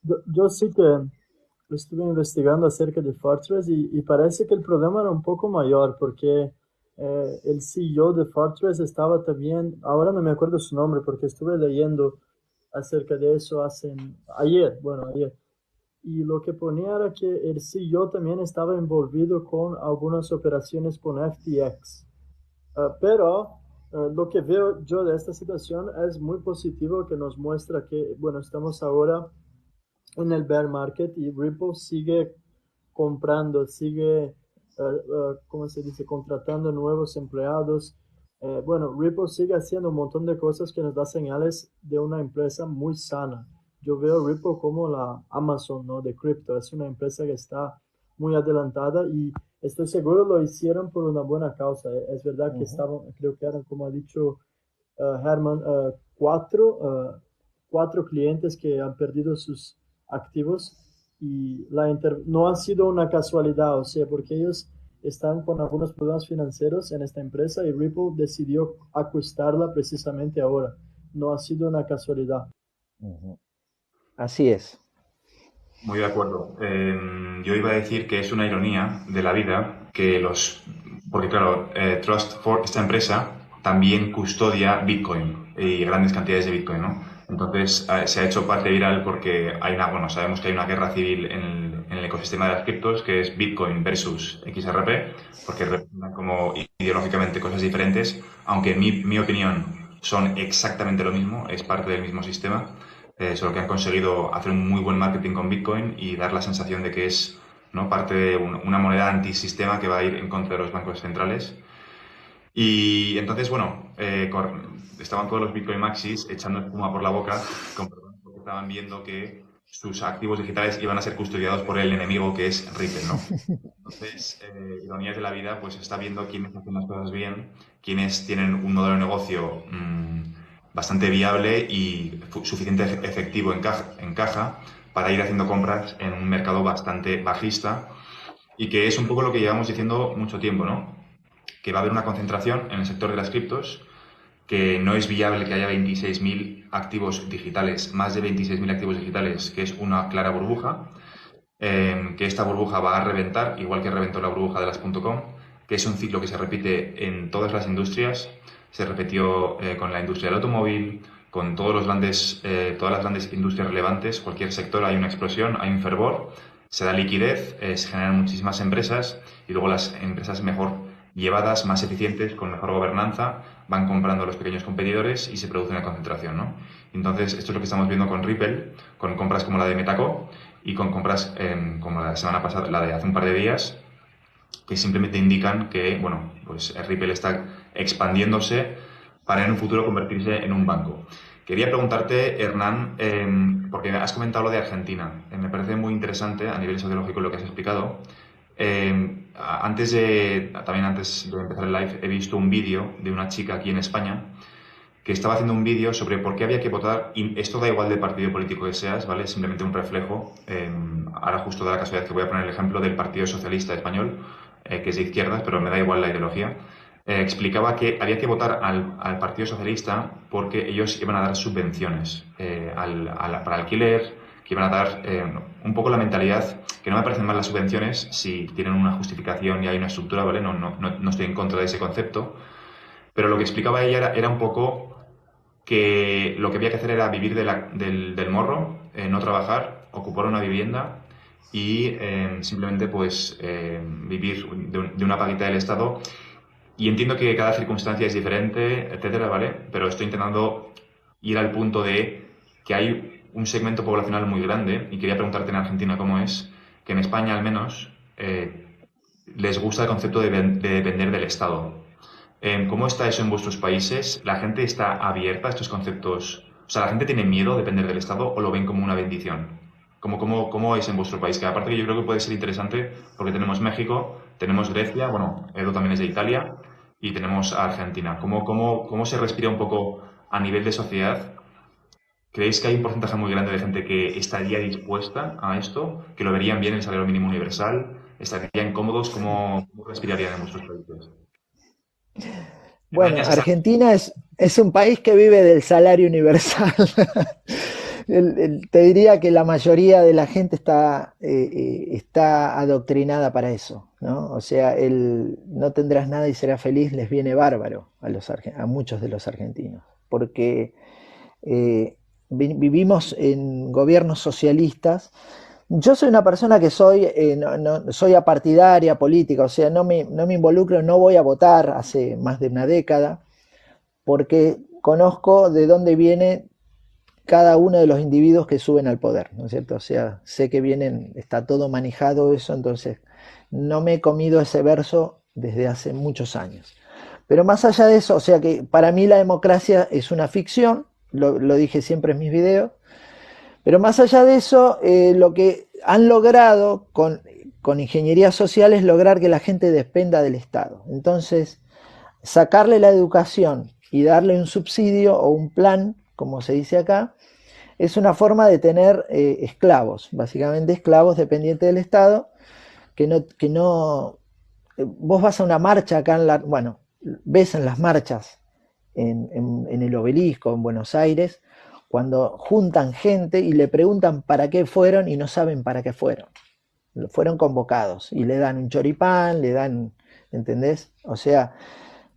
Yo sí que estuve investigando acerca de Fortress y parece que el problema era un poco mayor porque el CEO de Fortress estaba también, ahora no me acuerdo su nombre porque estuve leyendo acerca de eso ayer, bueno, ayer. Y lo que ponía era que el CEO también estaba envolvido con algunas operaciones con FTX. Pero lo que veo yo de esta situación es muy positivo que nos muestra que, bueno, estamos ahora en el bear market y Ripple sigue comprando, sigue, ¿cómo se dice?, contratando nuevos empleados. Bueno, Ripple sigue haciendo un montón de cosas que nos da señales de una empresa muy sana. Yo veo Ripple como la Amazon, ¿no? De cripto. Es una empresa que está muy adelantada y estoy seguro lo hicieron por una buena causa. Es verdad que Ujú. estaban, creo que eran, como ha dicho Herman, cuatro clientes que han perdido sus activos y no ha sido una casualidad, o sea, porque ellos están con algunos problemas financieros en esta empresa y Ripple decidió acostarla precisamente ahora. No ha sido una casualidad. Ujú. Así es. Muy de acuerdo. Yo iba a decir que es una ironía de la vida que porque claro, Trust for esta empresa también custodia Bitcoin y grandes cantidades de Bitcoin, ¿no? Entonces se ha hecho parte viral porque bueno, sabemos que hay una guerra civil en el ecosistema de las criptos que es Bitcoin versus XRP, porque representan como ideológicamente cosas diferentes, aunque en mi opinión son exactamente lo mismo, es parte del mismo sistema. Solo que han conseguido hacer un muy buen marketing con Bitcoin y dar la sensación de que es, ¿no?, parte de una moneda antisistema que va a ir en contra de los bancos centrales. Y entonces, bueno, estaban todos los Bitcoin Maxis echando espuma por la boca, con perdón, porque estaban viendo que sus activos digitales iban a ser custodiados por el enemigo que es Ripple, ¿no? Entonces, ironías de la vida, pues está viendo quiénes hacen las cosas bien, quiénes tienen un modelo de negocio bastante viable y suficiente efectivo en caja para ir haciendo compras en un mercado bastante bajista y que es un poco lo que llevamos diciendo mucho tiempo, ¿no? Que va a haber una concentración en el sector de las criptos, que no es viable que haya 26.000 activos digitales, más de 26.000 activos digitales, que es una clara burbuja, que esta burbuja va a reventar, igual que reventó la burbuja de las .com, que es un ciclo que se repite en todas las industrias. Se repitió con la industria del automóvil, con todas las grandes industrias relevantes. Cualquier sector hay una explosión, hay un fervor, se da liquidez, se generan muchísimas empresas y luego las empresas mejor llevadas, más eficientes, con mejor gobernanza, van comprando a los pequeños competidores y se produce una concentración, ¿no? Entonces, esto es lo que estamos viendo con Ripple, con compras como la de Metaco y con compras como la semana pasada, la de hace un par de días, que simplemente indican que, bueno, pues Ripple está expandiéndose para en un futuro convertirse en un banco. Quería preguntarte, Hernán, porque has comentado lo de Argentina. Me parece muy interesante a nivel sociológico lo que has explicado. También antes de empezar el live, he visto un vídeo de una chica aquí en España que estaba haciendo un vídeo sobre por qué había que votar, y esto da igual del partido político que seas, ¿vale? Es simplemente un reflejo. Ahora justo da la casualidad que voy a poner el ejemplo del Partido Socialista Español, que es de izquierdas, pero me da igual la ideología. Explicaba que había que votar al Partido Socialista porque ellos iban a dar subvenciones para alquiler, que iban a dar un poco la mentalidad, que no me parecen mal las subvenciones si tienen una justificación y hay una estructura, ¿vale? No estoy en contra de ese concepto, pero lo que explicaba ella era un poco que lo que había que hacer era vivir del morro, no trabajar, ocupar una vivienda y simplemente pues vivir de una paguita del Estado. Y entiendo que cada circunstancia es diferente, etcétera, ¿vale? Pero estoy intentando ir al punto de que hay un segmento poblacional muy grande, y quería preguntarte en Argentina cómo es, que en España al menos les gusta el concepto de depender del Estado. ¿Cómo está eso en vuestros países? ¿La gente está abierta a estos conceptos? O sea, ¿la gente tiene miedo a depender del Estado o lo ven como una bendición? ¿Cómo es en vuestro país? Que aparte que yo creo que puede ser interesante porque tenemos México, tenemos Grecia, bueno, Edo también es de Italia, y tenemos a Argentina. ¿Cómo se respira un poco a nivel de sociedad? ¿Creéis que hay un porcentaje muy grande de gente que estaría dispuesta a esto? ¿Que lo verían bien el salario mínimo universal? ¿Estarían cómodos? ¿Cómo respirarían en vuestros países? Bueno, Argentina es un país que vive del salario universal. Te diría que la mayoría de la gente está adoctrinada para eso, ¿no? O sea, el no tendrás nada y serás feliz les viene bárbaro a muchos de los argentinos, porque vivimos en gobiernos socialistas. Yo soy una persona que soy apartidaria política, o sea, no me involucro, no voy a votar hace más de una década, porque conozco de dónde viene cada uno de los individuos que suben al poder, ¿no es cierto? O sea, sé que está todo manejado eso, entonces no me he comido ese verso desde hace muchos años. Pero más allá de eso, o sea que para mí la democracia es una ficción, lo dije siempre en mis videos, pero más allá de eso, lo que han logrado con ingeniería social es lograr que la gente dependa del Estado. Entonces, sacarle la educación y darle un subsidio o un plan, como se dice acá, es una forma de tener esclavos, básicamente esclavos dependientes del Estado, que no vos vas a una marcha acá bueno, ves en las marchas en el Obelisco, en Buenos Aires, cuando juntan gente y le preguntan para qué fueron y no saben para qué fueron. Fueron convocados y le dan un choripán, le dan, ¿entendés? O sea,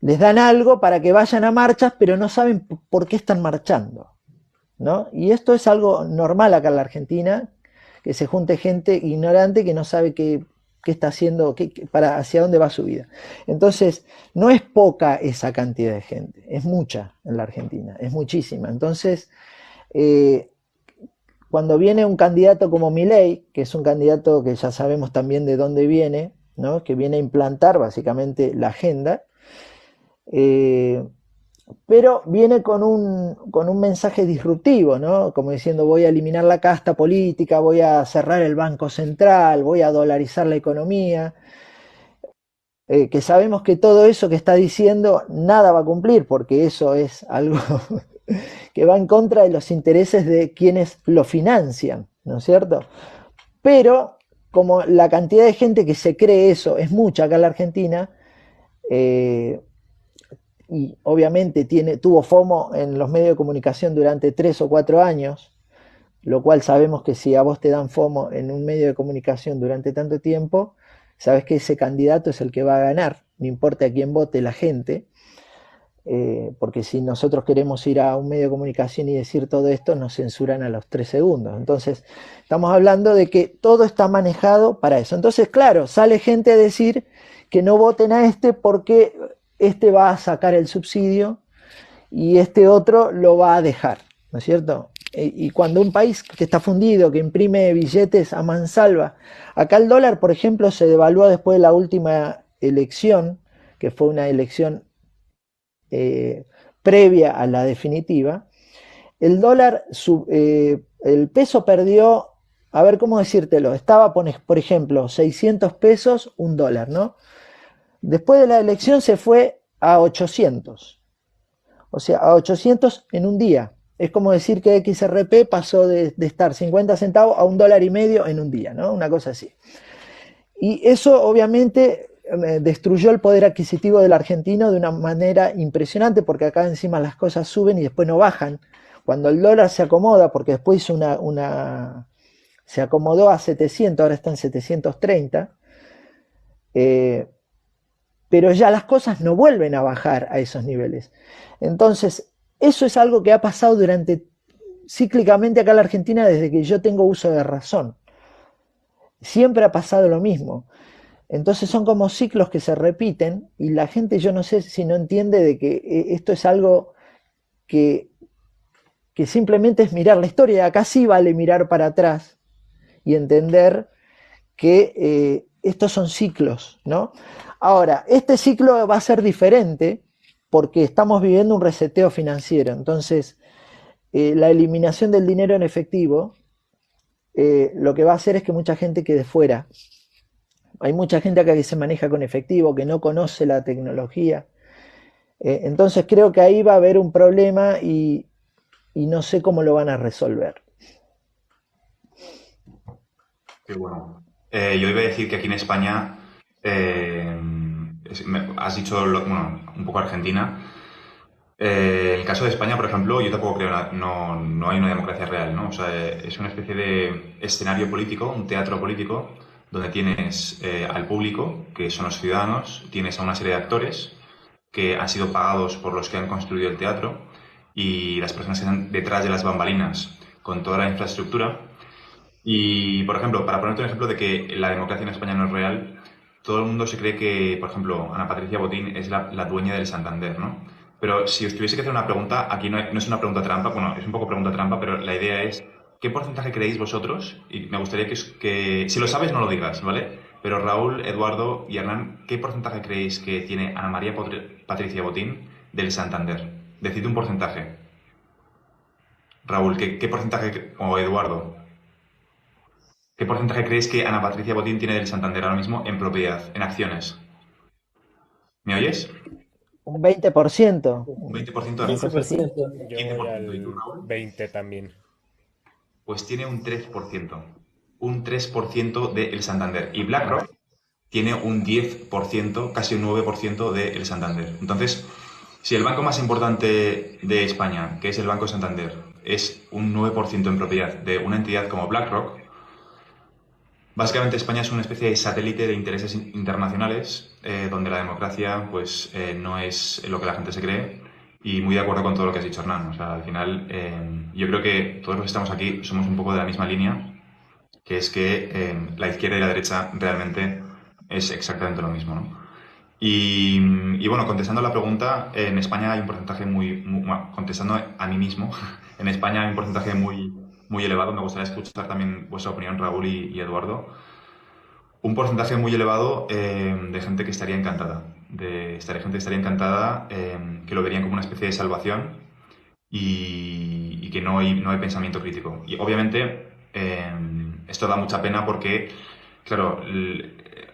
les dan algo para que vayan a marchas, pero no saben por qué están marchando, ¿no? Y esto es algo normal acá en la Argentina, que se junte gente ignorante que no sabe qué está haciendo, hacia dónde va su vida. Entonces, no es poca esa cantidad de gente, es mucha en la Argentina, es muchísima. Entonces, cuando viene un candidato como Milei, que es un candidato que ya sabemos también de dónde viene, ¿no? Que viene a implantar básicamente la agenda, pero viene con un mensaje disruptivo, ¿no? Como diciendo, voy a eliminar la casta política, voy a cerrar el Banco Central, voy a dolarizar la economía, que sabemos que todo eso que está diciendo nada va a cumplir, porque eso es algo que va en contra de los intereses de quienes lo financian, ¿no es cierto? Pero como la cantidad de gente que se cree eso es mucha acá en la Argentina, y obviamente tuvo FOMO en los medios de comunicación durante 3 o 4 años, lo cual sabemos que si a vos te dan FOMO en un medio de comunicación durante tanto tiempo, sabes que ese candidato es el que va a ganar, no importa a quién vote la gente. porque si nosotros queremos ir a un medio de comunicación y decir todo esto, nos censuran a los 3 segundos. Entonces, estamos hablando de que todo está manejado para eso. Entonces, claro, sale gente a decir que no voten a este porque este va a sacar el subsidio y este otro lo va a dejar, ¿no es cierto? Y cuando un país que está fundido, que imprime billetes a mansalva, acá el dólar, por ejemplo, se devaluó después de la última elección, que fue una elección eh, previa a la definitiva, el dólar, el peso perdió, a ver cómo decírtelo, estaba, por ejemplo, 600 pesos, un dólar, ¿no? Después de la elección se fue a 800, o sea, a 800 en un día. Es como decir que XRP pasó de estar 50 centavos a $1.50 en un día, ¿no? Una cosa así. Y eso obviamente destruyó el poder adquisitivo del argentino de una manera impresionante, porque acá encima las cosas suben y después no bajan. Cuando el dólar se acomoda, porque después hizo se acomodó a 700, ahora está en 730, pero ya las cosas no vuelven a bajar a esos niveles. Entonces, eso es algo que ha pasado cíclicamente acá en la Argentina desde que yo tengo uso de razón. Siempre ha pasado lo mismo. Entonces son como ciclos que se repiten y la gente, yo no sé si no entiende de que esto es algo que, que simplemente es mirar la historia. Acá sí vale mirar para atrás y entender que estos son ciclos, ¿no? Ahora, este ciclo va a ser diferente porque estamos viviendo un reseteo financiero. Entonces, la eliminación del dinero en efectivo lo que va a hacer es que mucha gente quede fuera. Hay mucha gente acá que se maneja con efectivo, que no conoce la tecnología. Entonces creo que ahí va a haber un problema y no sé cómo lo van a resolver. Qué bueno. Yo iba a decir que aquí en España, has dicho, bueno, un poco Argentina. El caso de España, por ejemplo, yo tampoco creo, no hay una democracia real, ¿no? O sea, es una especie de escenario político, un teatro político, donde tienes al público, que son los ciudadanos, tienes a una serie de actores que han sido pagados por los que han construido el teatro y las personas que están detrás de las bambalinas con toda la infraestructura. Y, por ejemplo, para ponerte un ejemplo de que la democracia en España no es real, todo el mundo se cree que, por ejemplo, Ana Patricia Botín es la dueña del Santander, ¿no? Pero si os tuviese que hacer una pregunta, aquí no es una pregunta trampa, bueno, es un poco pregunta trampa, pero la idea es, ¿qué porcentaje creéis vosotros? Y me gustaría si lo sabes, no lo digas, ¿vale? Pero Raúl, Eduardo y Hernán, ¿qué porcentaje creéis que tiene Ana María Patricia Botín del Santander? Decid un porcentaje. Raúl, ¿qué porcentaje, o Eduardo, qué porcentaje creéis que Ana Patricia Botín tiene del Santander ahora mismo en propiedad, en acciones? ¿Me oyes? Un 20%, Un 20% de una cosa acciones. así. 20%. Yo voy 15%. ¿Y tú, al Raúl? 20 también. Pues tiene un 3%. Un 3% de El Santander. Y BlackRock tiene un 10%, casi un 9% de El Santander. Entonces, si el banco más importante de España, que es el Banco Santander, es un 9% en propiedad de una entidad como BlackRock, básicamente España es una especie de satélite de intereses internacionales donde la democracia pues no es lo que la gente se cree y muy de acuerdo con todo lo que has dicho, Hernán. O sea, al final yo creo que todos los que estamos aquí somos un poco de la misma línea, que es que la izquierda y la derecha realmente es exactamente lo mismo, ¿no? Y bueno, contestando a la pregunta, en España hay un porcentaje bueno, contestando a mí mismo, en España hay un porcentaje muy elevado. Me gustaría escuchar también vuestra opinión, Raúl y Eduardo. Un porcentaje muy elevado de gente que estaría encantada, gente que estaría encantada, que lo verían como una especie de salvación y que no hay pensamiento crítico. Y obviamente esto da mucha pena porque, claro,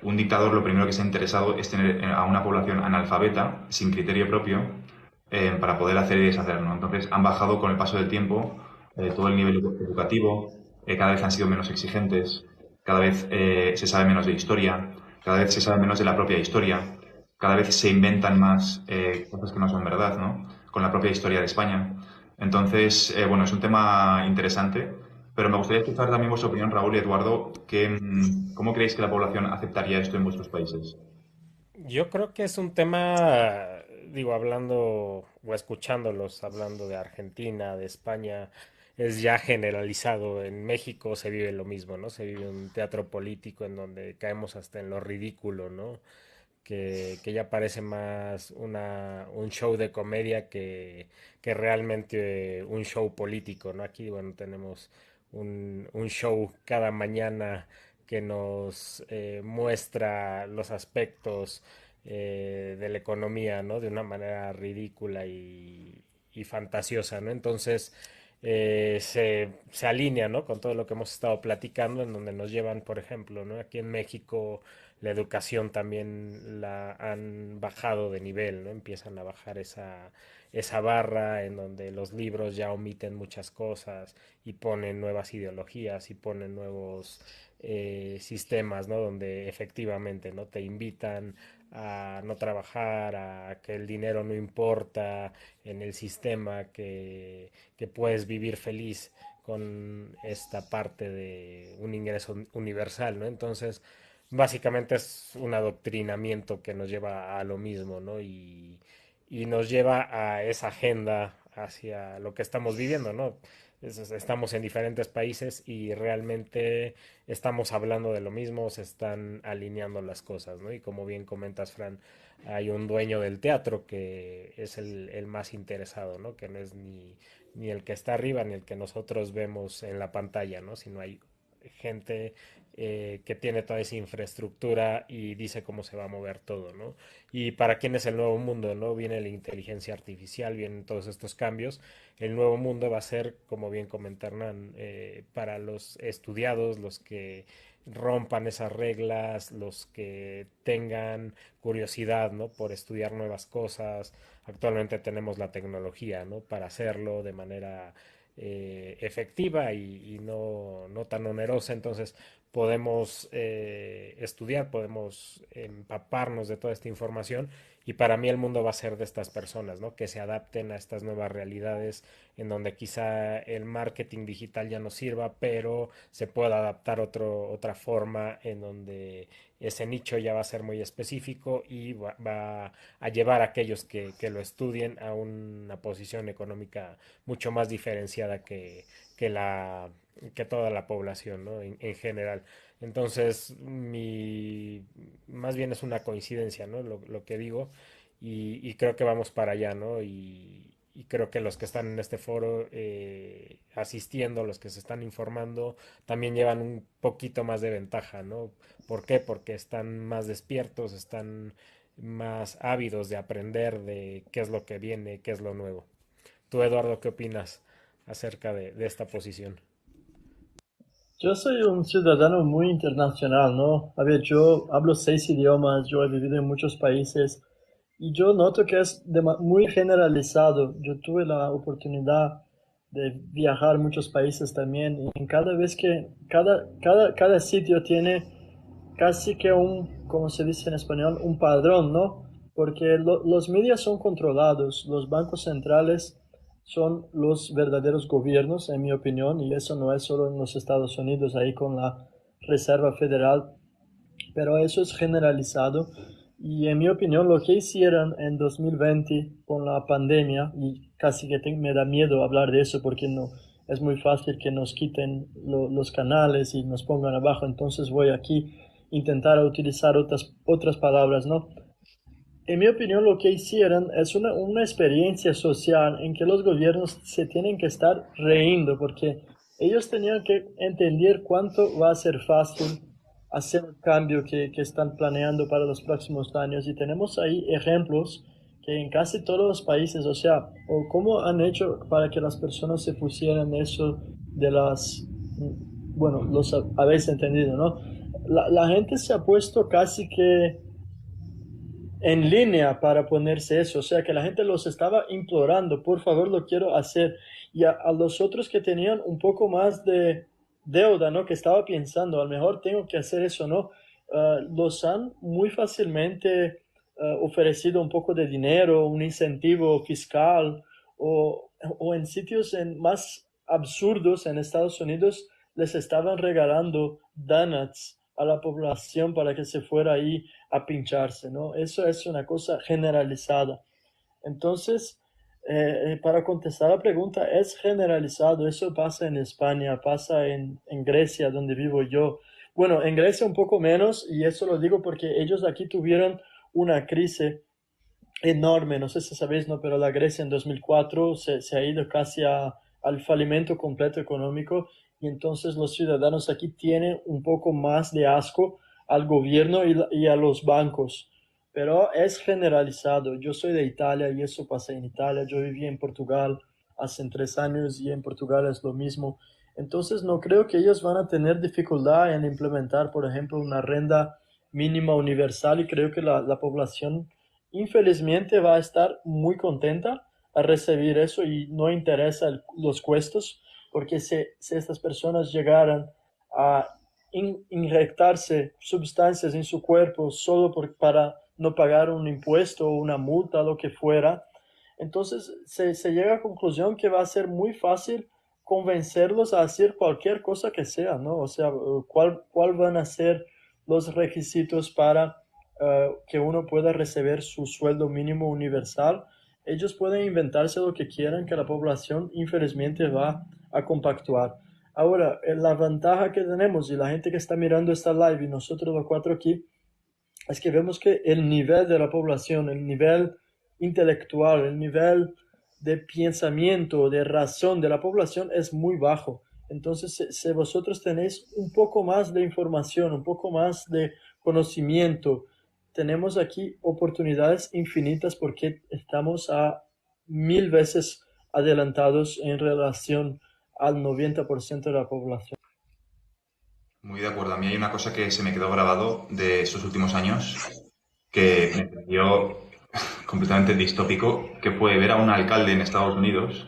un dictador lo primero que se ha interesado es tener a una población analfabeta, sin criterio propio, para poder hacer y deshacer, ¿no? Entonces han bajado con el paso del tiempo todo el nivel educativo, cada vez han sido menos exigentes, cada vez se sabe menos de historia, cada vez se sabe menos de la propia historia, cada vez se inventan más cosas que no son verdad, ¿no? Con la propia historia de España. Entonces, bueno, es un tema interesante, pero me gustaría escuchar también vuestra opinión, Raúl y Eduardo, ¿cómo creéis que la población aceptaría esto en vuestros países? Yo creo que es un tema digo, hablando o escuchándolos hablando de Argentina, de España, es ya generalizado. En México se vive lo mismo, ¿no? Se vive un teatro político en donde caemos hasta en lo ridículo, ¿no? Que ya parece más un show de comedia que realmente un show político, ¿no? Aquí, bueno, tenemos un show cada mañana que nos muestra los aspectos de la economía, ¿no? De una manera ridícula y fantasiosa, ¿no? Entonces, se alinea, ¿no? Con todo lo que hemos estado platicando, en donde nos llevan, por ejemplo, ¿no? Aquí en México la educación también la han bajado de nivel, ¿no? Empiezan a bajar esa barra en donde los libros ya omiten muchas cosas y ponen nuevas ideologías y ponen nuevos sistemas, ¿no? Donde efectivamente, ¿no? Te invitan a no trabajar, a que el dinero no importa en el sistema, que puedes vivir feliz con esta parte de un ingreso universal, ¿no? Entonces, básicamente es un adoctrinamiento que nos lleva a lo mismo, ¿no? Y nos lleva a esa agenda hacia lo que estamos viviendo, ¿no? Estamos en diferentes países y realmente estamos hablando de lo mismo, se están alineando las cosas, ¿no? Y como bien comentas, Fran, hay un dueño del teatro que es el más interesado, ¿no? Que no es ni el que está arriba ni el que nosotros vemos en la pantalla, ¿no? Sino hay gente que tiene toda esa infraestructura y dice cómo se va a mover todo, ¿no? Y para quién es el nuevo mundo, ¿no? Viene la inteligencia artificial, vienen todos estos cambios. El nuevo mundo va a ser, como bien comenta Hernán, para los estudiados, los que rompan esas reglas, los que tengan curiosidad, ¿no? Por estudiar nuevas cosas. Actualmente tenemos la tecnología, ¿no? Para hacerlo de manera efectiva y no tan onerosa. Entonces podemos estudiar, podemos empaparnos de toda esta información y para mí el mundo va a ser de estas personas, ¿no? Que se adapten a estas nuevas realidades en donde quizá el marketing digital ya no sirva, pero se pueda adaptar otra forma en donde ese nicho ya va a ser muy específico y va a llevar a aquellos que lo estudien a una posición económica mucho más diferenciada que la que toda la población, ¿no? En general. Entonces, más bien es una coincidencia, ¿no? Lo que digo, y creo que vamos para allá, ¿no? Y creo que los que están en este foro asistiendo, los que se están informando, también llevan un poquito más de ventaja, ¿no? ¿Por qué? Porque están más despiertos, están más ávidos de aprender de qué es lo que viene, qué es lo nuevo. Tú, Eduardo, ¿qué opinas acerca de esta posición? Yo soy un ciudadano muy internacional, ¿no? A ver, yo hablo 6 idiomas, yo he vivido en muchos países y yo noto que es muy generalizado. Yo tuve la oportunidad de viajar a muchos países también y en cada vez que, cada sitio tiene casi que un, como se dice en español, un padrón, ¿no? Porque los medios son controlados, los bancos centrales son los verdaderos gobiernos, en mi opinión, y eso no es solo en los Estados Unidos, ahí con la Reserva Federal, pero eso es generalizado. Y en mi opinión, lo que hicieron en 2020 con la pandemia, y casi que me da miedo hablar de eso porque no es muy fácil que nos quiten los canales y nos pongan abajo, entonces voy aquí a intentar utilizar otras palabras, ¿no? En mi opinión, lo que hicieron es una experiencia social en que los gobiernos se tienen que estar riendo porque ellos tenían que entender cuánto va a ser fácil hacer el cambio que están planeando para los próximos años. Y tenemos ahí ejemplos que en casi todos los países, o sea, o cómo han hecho para que las personas se pusieran eso de bueno, los habéis entendido, ¿no? La gente se ha puesto casi que en línea para ponerse eso, o sea que la gente los estaba implorando, por favor lo quiero hacer, y a los otros que tenían un poco más de deuda, ¿no? Que estaba pensando, a lo mejor tengo que hacer eso, ¿no? Los han muy fácilmente ofrecido un poco de dinero, un incentivo fiscal, o en sitios más absurdos en Estados Unidos les estaban regalando donuts a la población para que se fuera ahí a pincharse, ¿no? Eso es una cosa generalizada. Entonces, para contestar la pregunta, es generalizado. Eso pasa en España, pasa en Grecia, donde vivo yo. Bueno, en Grecia un poco menos, y eso lo digo porque ellos aquí tuvieron una crisis enorme, no sé si sabéis, ¿no? Pero la Grecia en 2004 se ha ido casi al falimiento completo económico, y entonces los ciudadanos aquí tienen un poco más de asco al gobierno y a los bancos, pero es generalizado. Yo soy de Italia y eso pasa en Italia. Yo viví en Portugal hace 3 años y en Portugal es lo mismo. Entonces no creo que ellos van a tener dificultad en implementar, por ejemplo, una renta mínima universal, y creo que la población infelizmente va a estar muy contenta a recibir eso y no interesa los costos, porque si estas personas llegaran a inyectarse sustancias en su cuerpo solo para no pagar un impuesto o una multa, lo que fuera, entonces se llega a la conclusión que va a ser muy fácil convencerlos a hacer cualquier cosa que sea, ¿no? O sea, ¿cuál van a ser los requisitos para que uno pueda recibir su sueldo mínimo universal? Ellos pueden inventarse lo que quieran, que la población infelizmente va a compactuar. Ahora, la ventaja que tenemos, y la gente que está mirando esta live y nosotros los cuatro aquí, es que vemos que el nivel de la población, el nivel intelectual, el nivel de pensamiento, de razón de la población es muy bajo. Entonces, si vosotros tenéis un poco más de información, un poco más de conocimiento, tenemos aquí oportunidades infinitas porque estamos a 1000 veces adelantados en relación al 90% de la población. Muy de acuerdo. A mí hay una cosa que se me quedó grabado de estos últimos años que me pareció completamente distópico, que fue ver a un alcalde en Estados Unidos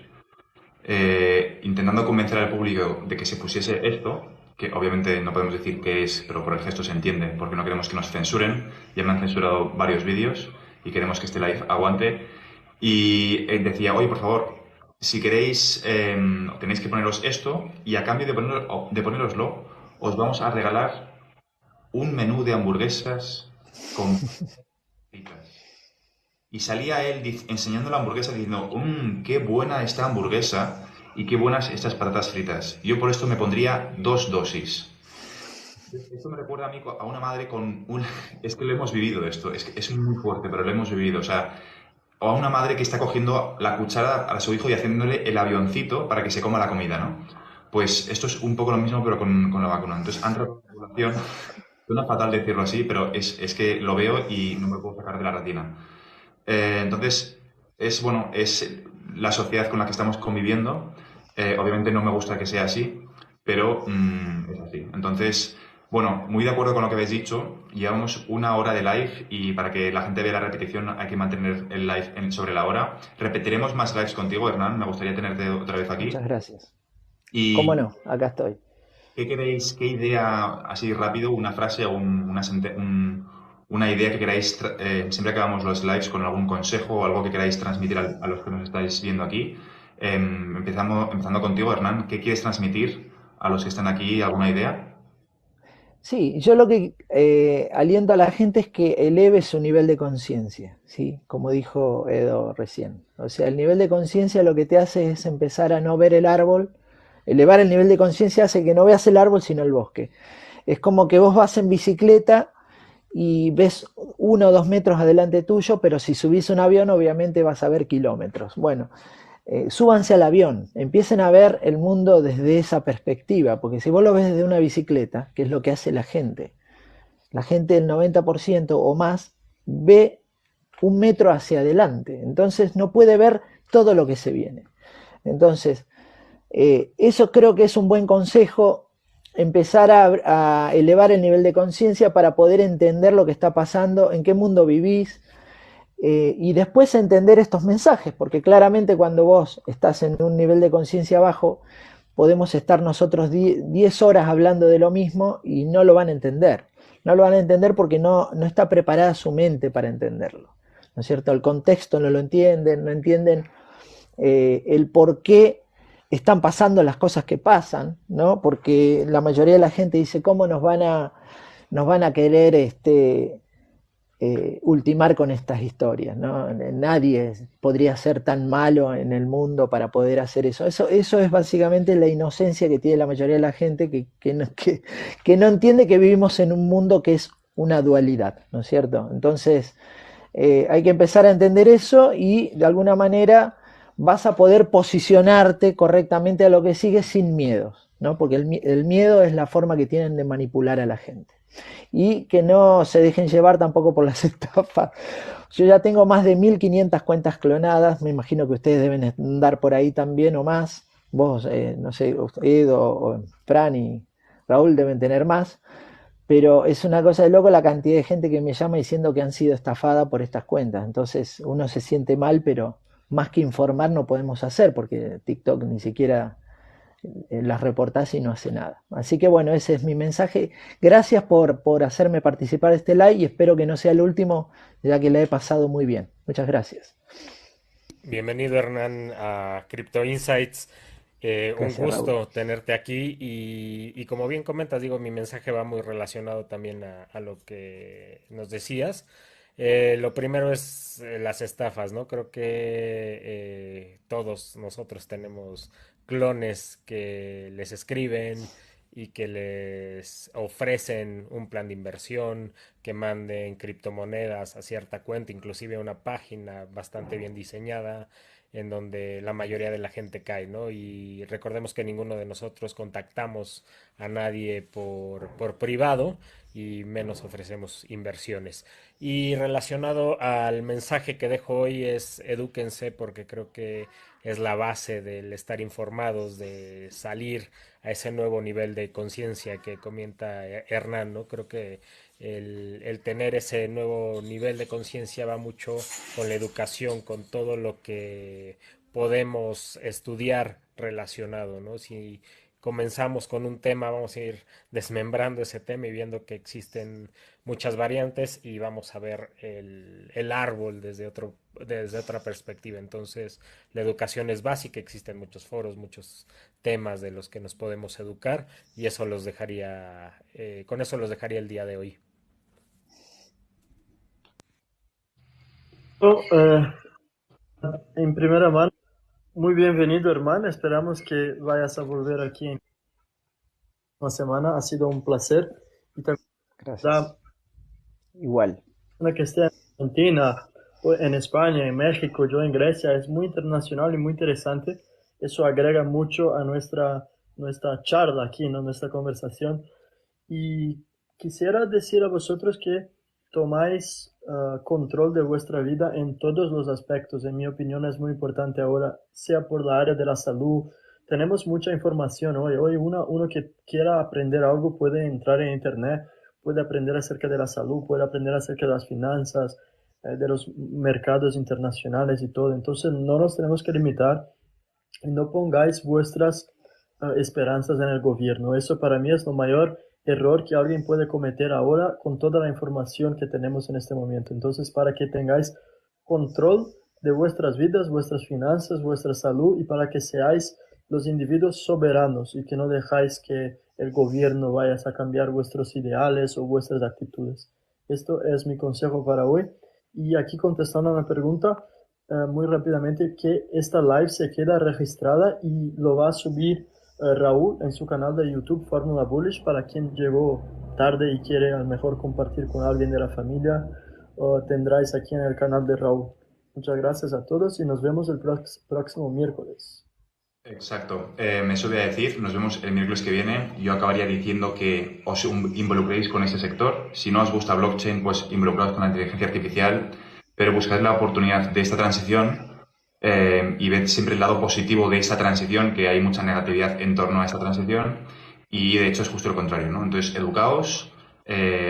intentando convencer al público de que se pusiese esto, que obviamente no podemos decir qué es, pero por el gesto se entiende, porque no queremos que nos censuren. Ya me han censurado varios vídeos y queremos que este live aguante. Y decía, oye, por favor, si queréis, tenéis que poneros esto, y a cambio de poneroslo, os vamos a regalar un menú de hamburguesas con fritas. Y salía él enseñando la hamburguesa diciendo, qué buena esta hamburguesa y qué buenas estas patatas fritas. Yo por esto me pondría 2 dosis. Esto me recuerda a mí a una madre con un... Es que lo hemos vivido esto, es que es muy fuerte, pero lo hemos vivido. O sea, o a una madre que está cogiendo la cuchara a su hijo y haciéndole el avioncito para que se coma la comida, ¿no? Pues esto es un poco lo mismo, pero con la vacuna. Entonces, han roto la población. Suena fatal decirlo así, pero es que lo veo y no me puedo sacar de la retina. Entonces, bueno, es la sociedad con la que estamos conviviendo. Obviamente no me gusta que sea así, pero es así. Entonces, bueno, muy de acuerdo con lo que habéis dicho. Llevamos 1 hora de live y para que la gente vea la repetición hay que mantener el live sobre la hora. Repetiremos más lives contigo, Hernán. Me gustaría tenerte otra vez aquí. Muchas gracias. Y ¿Cómo no? Acá estoy. ¿qué queréis, qué idea, así rápido, una frase o una idea que queráis, siempre acabamos los lives con algún consejo o algo que queráis transmitir a los que nos estáis viendo aquí? Empezando contigo, Hernán, ¿qué quieres transmitir a los que están aquí? ¿Alguna idea? Sí, yo lo que aliento a la gente es que eleve su nivel de conciencia, ¿sí? Como dijo Edo recién. O sea, el nivel de conciencia lo que te hace es empezar a no ver el árbol. Elevar el nivel de conciencia hace que no veas el árbol sino el bosque. Es como que vos vas en bicicleta y ves 1 o 2 metros adelante tuyo, pero si subís un avión obviamente vas a ver kilómetros. Bueno, súbanse al avión, empiecen a ver el mundo desde esa perspectiva, porque si vos lo ves desde una bicicleta, que es lo que hace la gente el 90% o más ve 1 metro hacia adelante, entonces no puede ver todo lo que se viene. Entonces, eso creo que es un buen consejo, empezar a elevar el nivel de conciencia para poder entender lo que está pasando, en qué mundo vivís, y después entender estos mensajes, porque claramente cuando vos estás en un nivel de conciencia bajo, podemos estar nosotros 10 horas hablando de lo mismo y no lo van a entender. No lo van a entender porque no está preparada su mente para entenderlo, ¿no es cierto? El contexto no lo entienden, no entienden el por qué están pasando las cosas que pasan, ¿no? Porque la mayoría de la gente dice, ¿cómo nos van a querer ultimar con estas historias, ¿no? Nadie podría ser tan malo en el mundo para poder hacer eso. Eso es básicamente la inocencia que tiene la mayoría de la gente que no entiende que vivimos en un mundo que es una dualidad, ¿no es cierto? Entonces, hay que empezar a entender eso y de alguna manera vas a poder posicionarte correctamente a lo que sigue sin miedos, ¿no? Porque el miedo es la forma que tienen de manipular a la gente. Y que no se dejen llevar tampoco por las estafas. Yo ya tengo más de 1500 cuentas clonadas, me imagino que ustedes deben andar por ahí también o más. Vos, no sé, Edo o Fran y Raúl deben tener más. Pero es una cosa de loco la cantidad de gente que me llama diciendo que han sido estafadas por estas cuentas. Entonces uno se siente mal, pero más que informar no podemos hacer porque TikTok ni siquiera las reportás y no hace nada. Así que bueno, ese es mi mensaje. Gracias por hacerme participar de este live y espero que no sea el último, ya que la he pasado muy bien. Muchas gracias. Bienvenido, Hernán, a Crypto Insights. Un Gracias, Raúl. gusto tenerte aquí y como bien comentas, digo, mi mensaje va muy relacionado también a lo que nos decías. Lo primero es las estafas, ¿no? Creo que todos nosotros tenemos clones que les escriben y que les ofrecen un plan de inversión, que manden criptomonedas a cierta cuenta, inclusive a una página bastante bien diseñada en donde la mayoría de la gente cae, ¿no? Y recordemos que ninguno de nosotros contactamos a nadie por privado y menos ofrecemos inversiones. Y relacionado al mensaje que dejo hoy es edúquense porque creo que es la base del estar informados, de salir a ese nuevo nivel de conciencia que comenta Hernán, ¿no? Creo que el tener ese nuevo nivel de conciencia va mucho con la educación, con todo lo que podemos estudiar relacionado, ¿no? Si comenzamos con un tema, vamos a ir desmembrando ese tema y viendo que existen muchas variantes y vamos a ver el árbol desde otra perspectiva. Entonces, la educación es básica, existen muchos foros, muchos temas de los que nos podemos educar y eso los dejaría, con eso los dejaría el día de hoy. So, en primera mano, muy bienvenido, hermano. Esperamos que vayas a volver aquí en una semana. Ha sido un placer. Y también Gracias. la Igual. persona que esté en Argentina, o en España, en México, yo en Grecia, es muy internacional y muy interesante. Eso agrega mucho a nuestra charla aquí, ¿no? Nuestra conversación. Y quisiera decir a vosotros que tomáis control de vuestra vida en todos los aspectos. En mi opinión es muy importante ahora, sea por la área de la salud. Tenemos mucha información hoy. Hoy uno que quiera aprender algo puede entrar en internet, puede aprender acerca de la salud, puede aprender acerca de las finanzas, de los mercados internacionales y todo. Entonces no nos tenemos que limitar y no pongáis vuestras esperanzas en el gobierno. Eso para mí es lo mayor error que alguien puede cometer ahora con toda la información que tenemos en este momento. Entonces, para que tengáis control de vuestras vidas, vuestras finanzas, vuestra salud y para que seáis los individuos soberanos y que no dejáis que el gobierno vaya a cambiar vuestros ideales o vuestras actitudes. Esto es mi consejo para hoy. Y aquí contestando a la pregunta, muy rápidamente, que esta live se queda registrada y lo va a subir Raúl en su canal de YouTube Fórmula Bullish para quien llegó tarde y quiere a lo mejor compartir con alguien de la familia, tendráis aquí en el canal de Raúl. Muchas gracias a todos y nos vemos el próximo miércoles. Exacto. Eso voy a decir, nos vemos el miércoles que viene. Yo acabaría diciendo que os involucréis con ese sector. Si no os gusta blockchain, pues involucraos con la inteligencia artificial, pero buscad la oportunidad de esta transición y ved siempre el lado positivo de esa transición, que hay mucha negatividad en torno a esta transición y de hecho es justo lo contrario, ¿no? Entonces, educaos.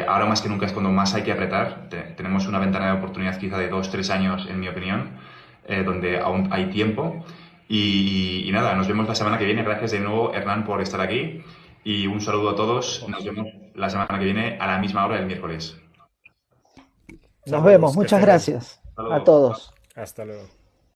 Ahora más que nunca es cuando más hay que apretar. Tenemos una ventana de oportunidad quizá de 2, 3 años, en mi opinión, donde aún hay tiempo. Y nada, nos vemos la semana que viene. Gracias de nuevo, Hernán, por estar aquí. Y un saludo a todos. Nos vemos la semana que viene a la misma hora el miércoles. Nos vemos. Saludos, que Muchas estén bien. gracias Hasta a luego. todos. Hasta luego.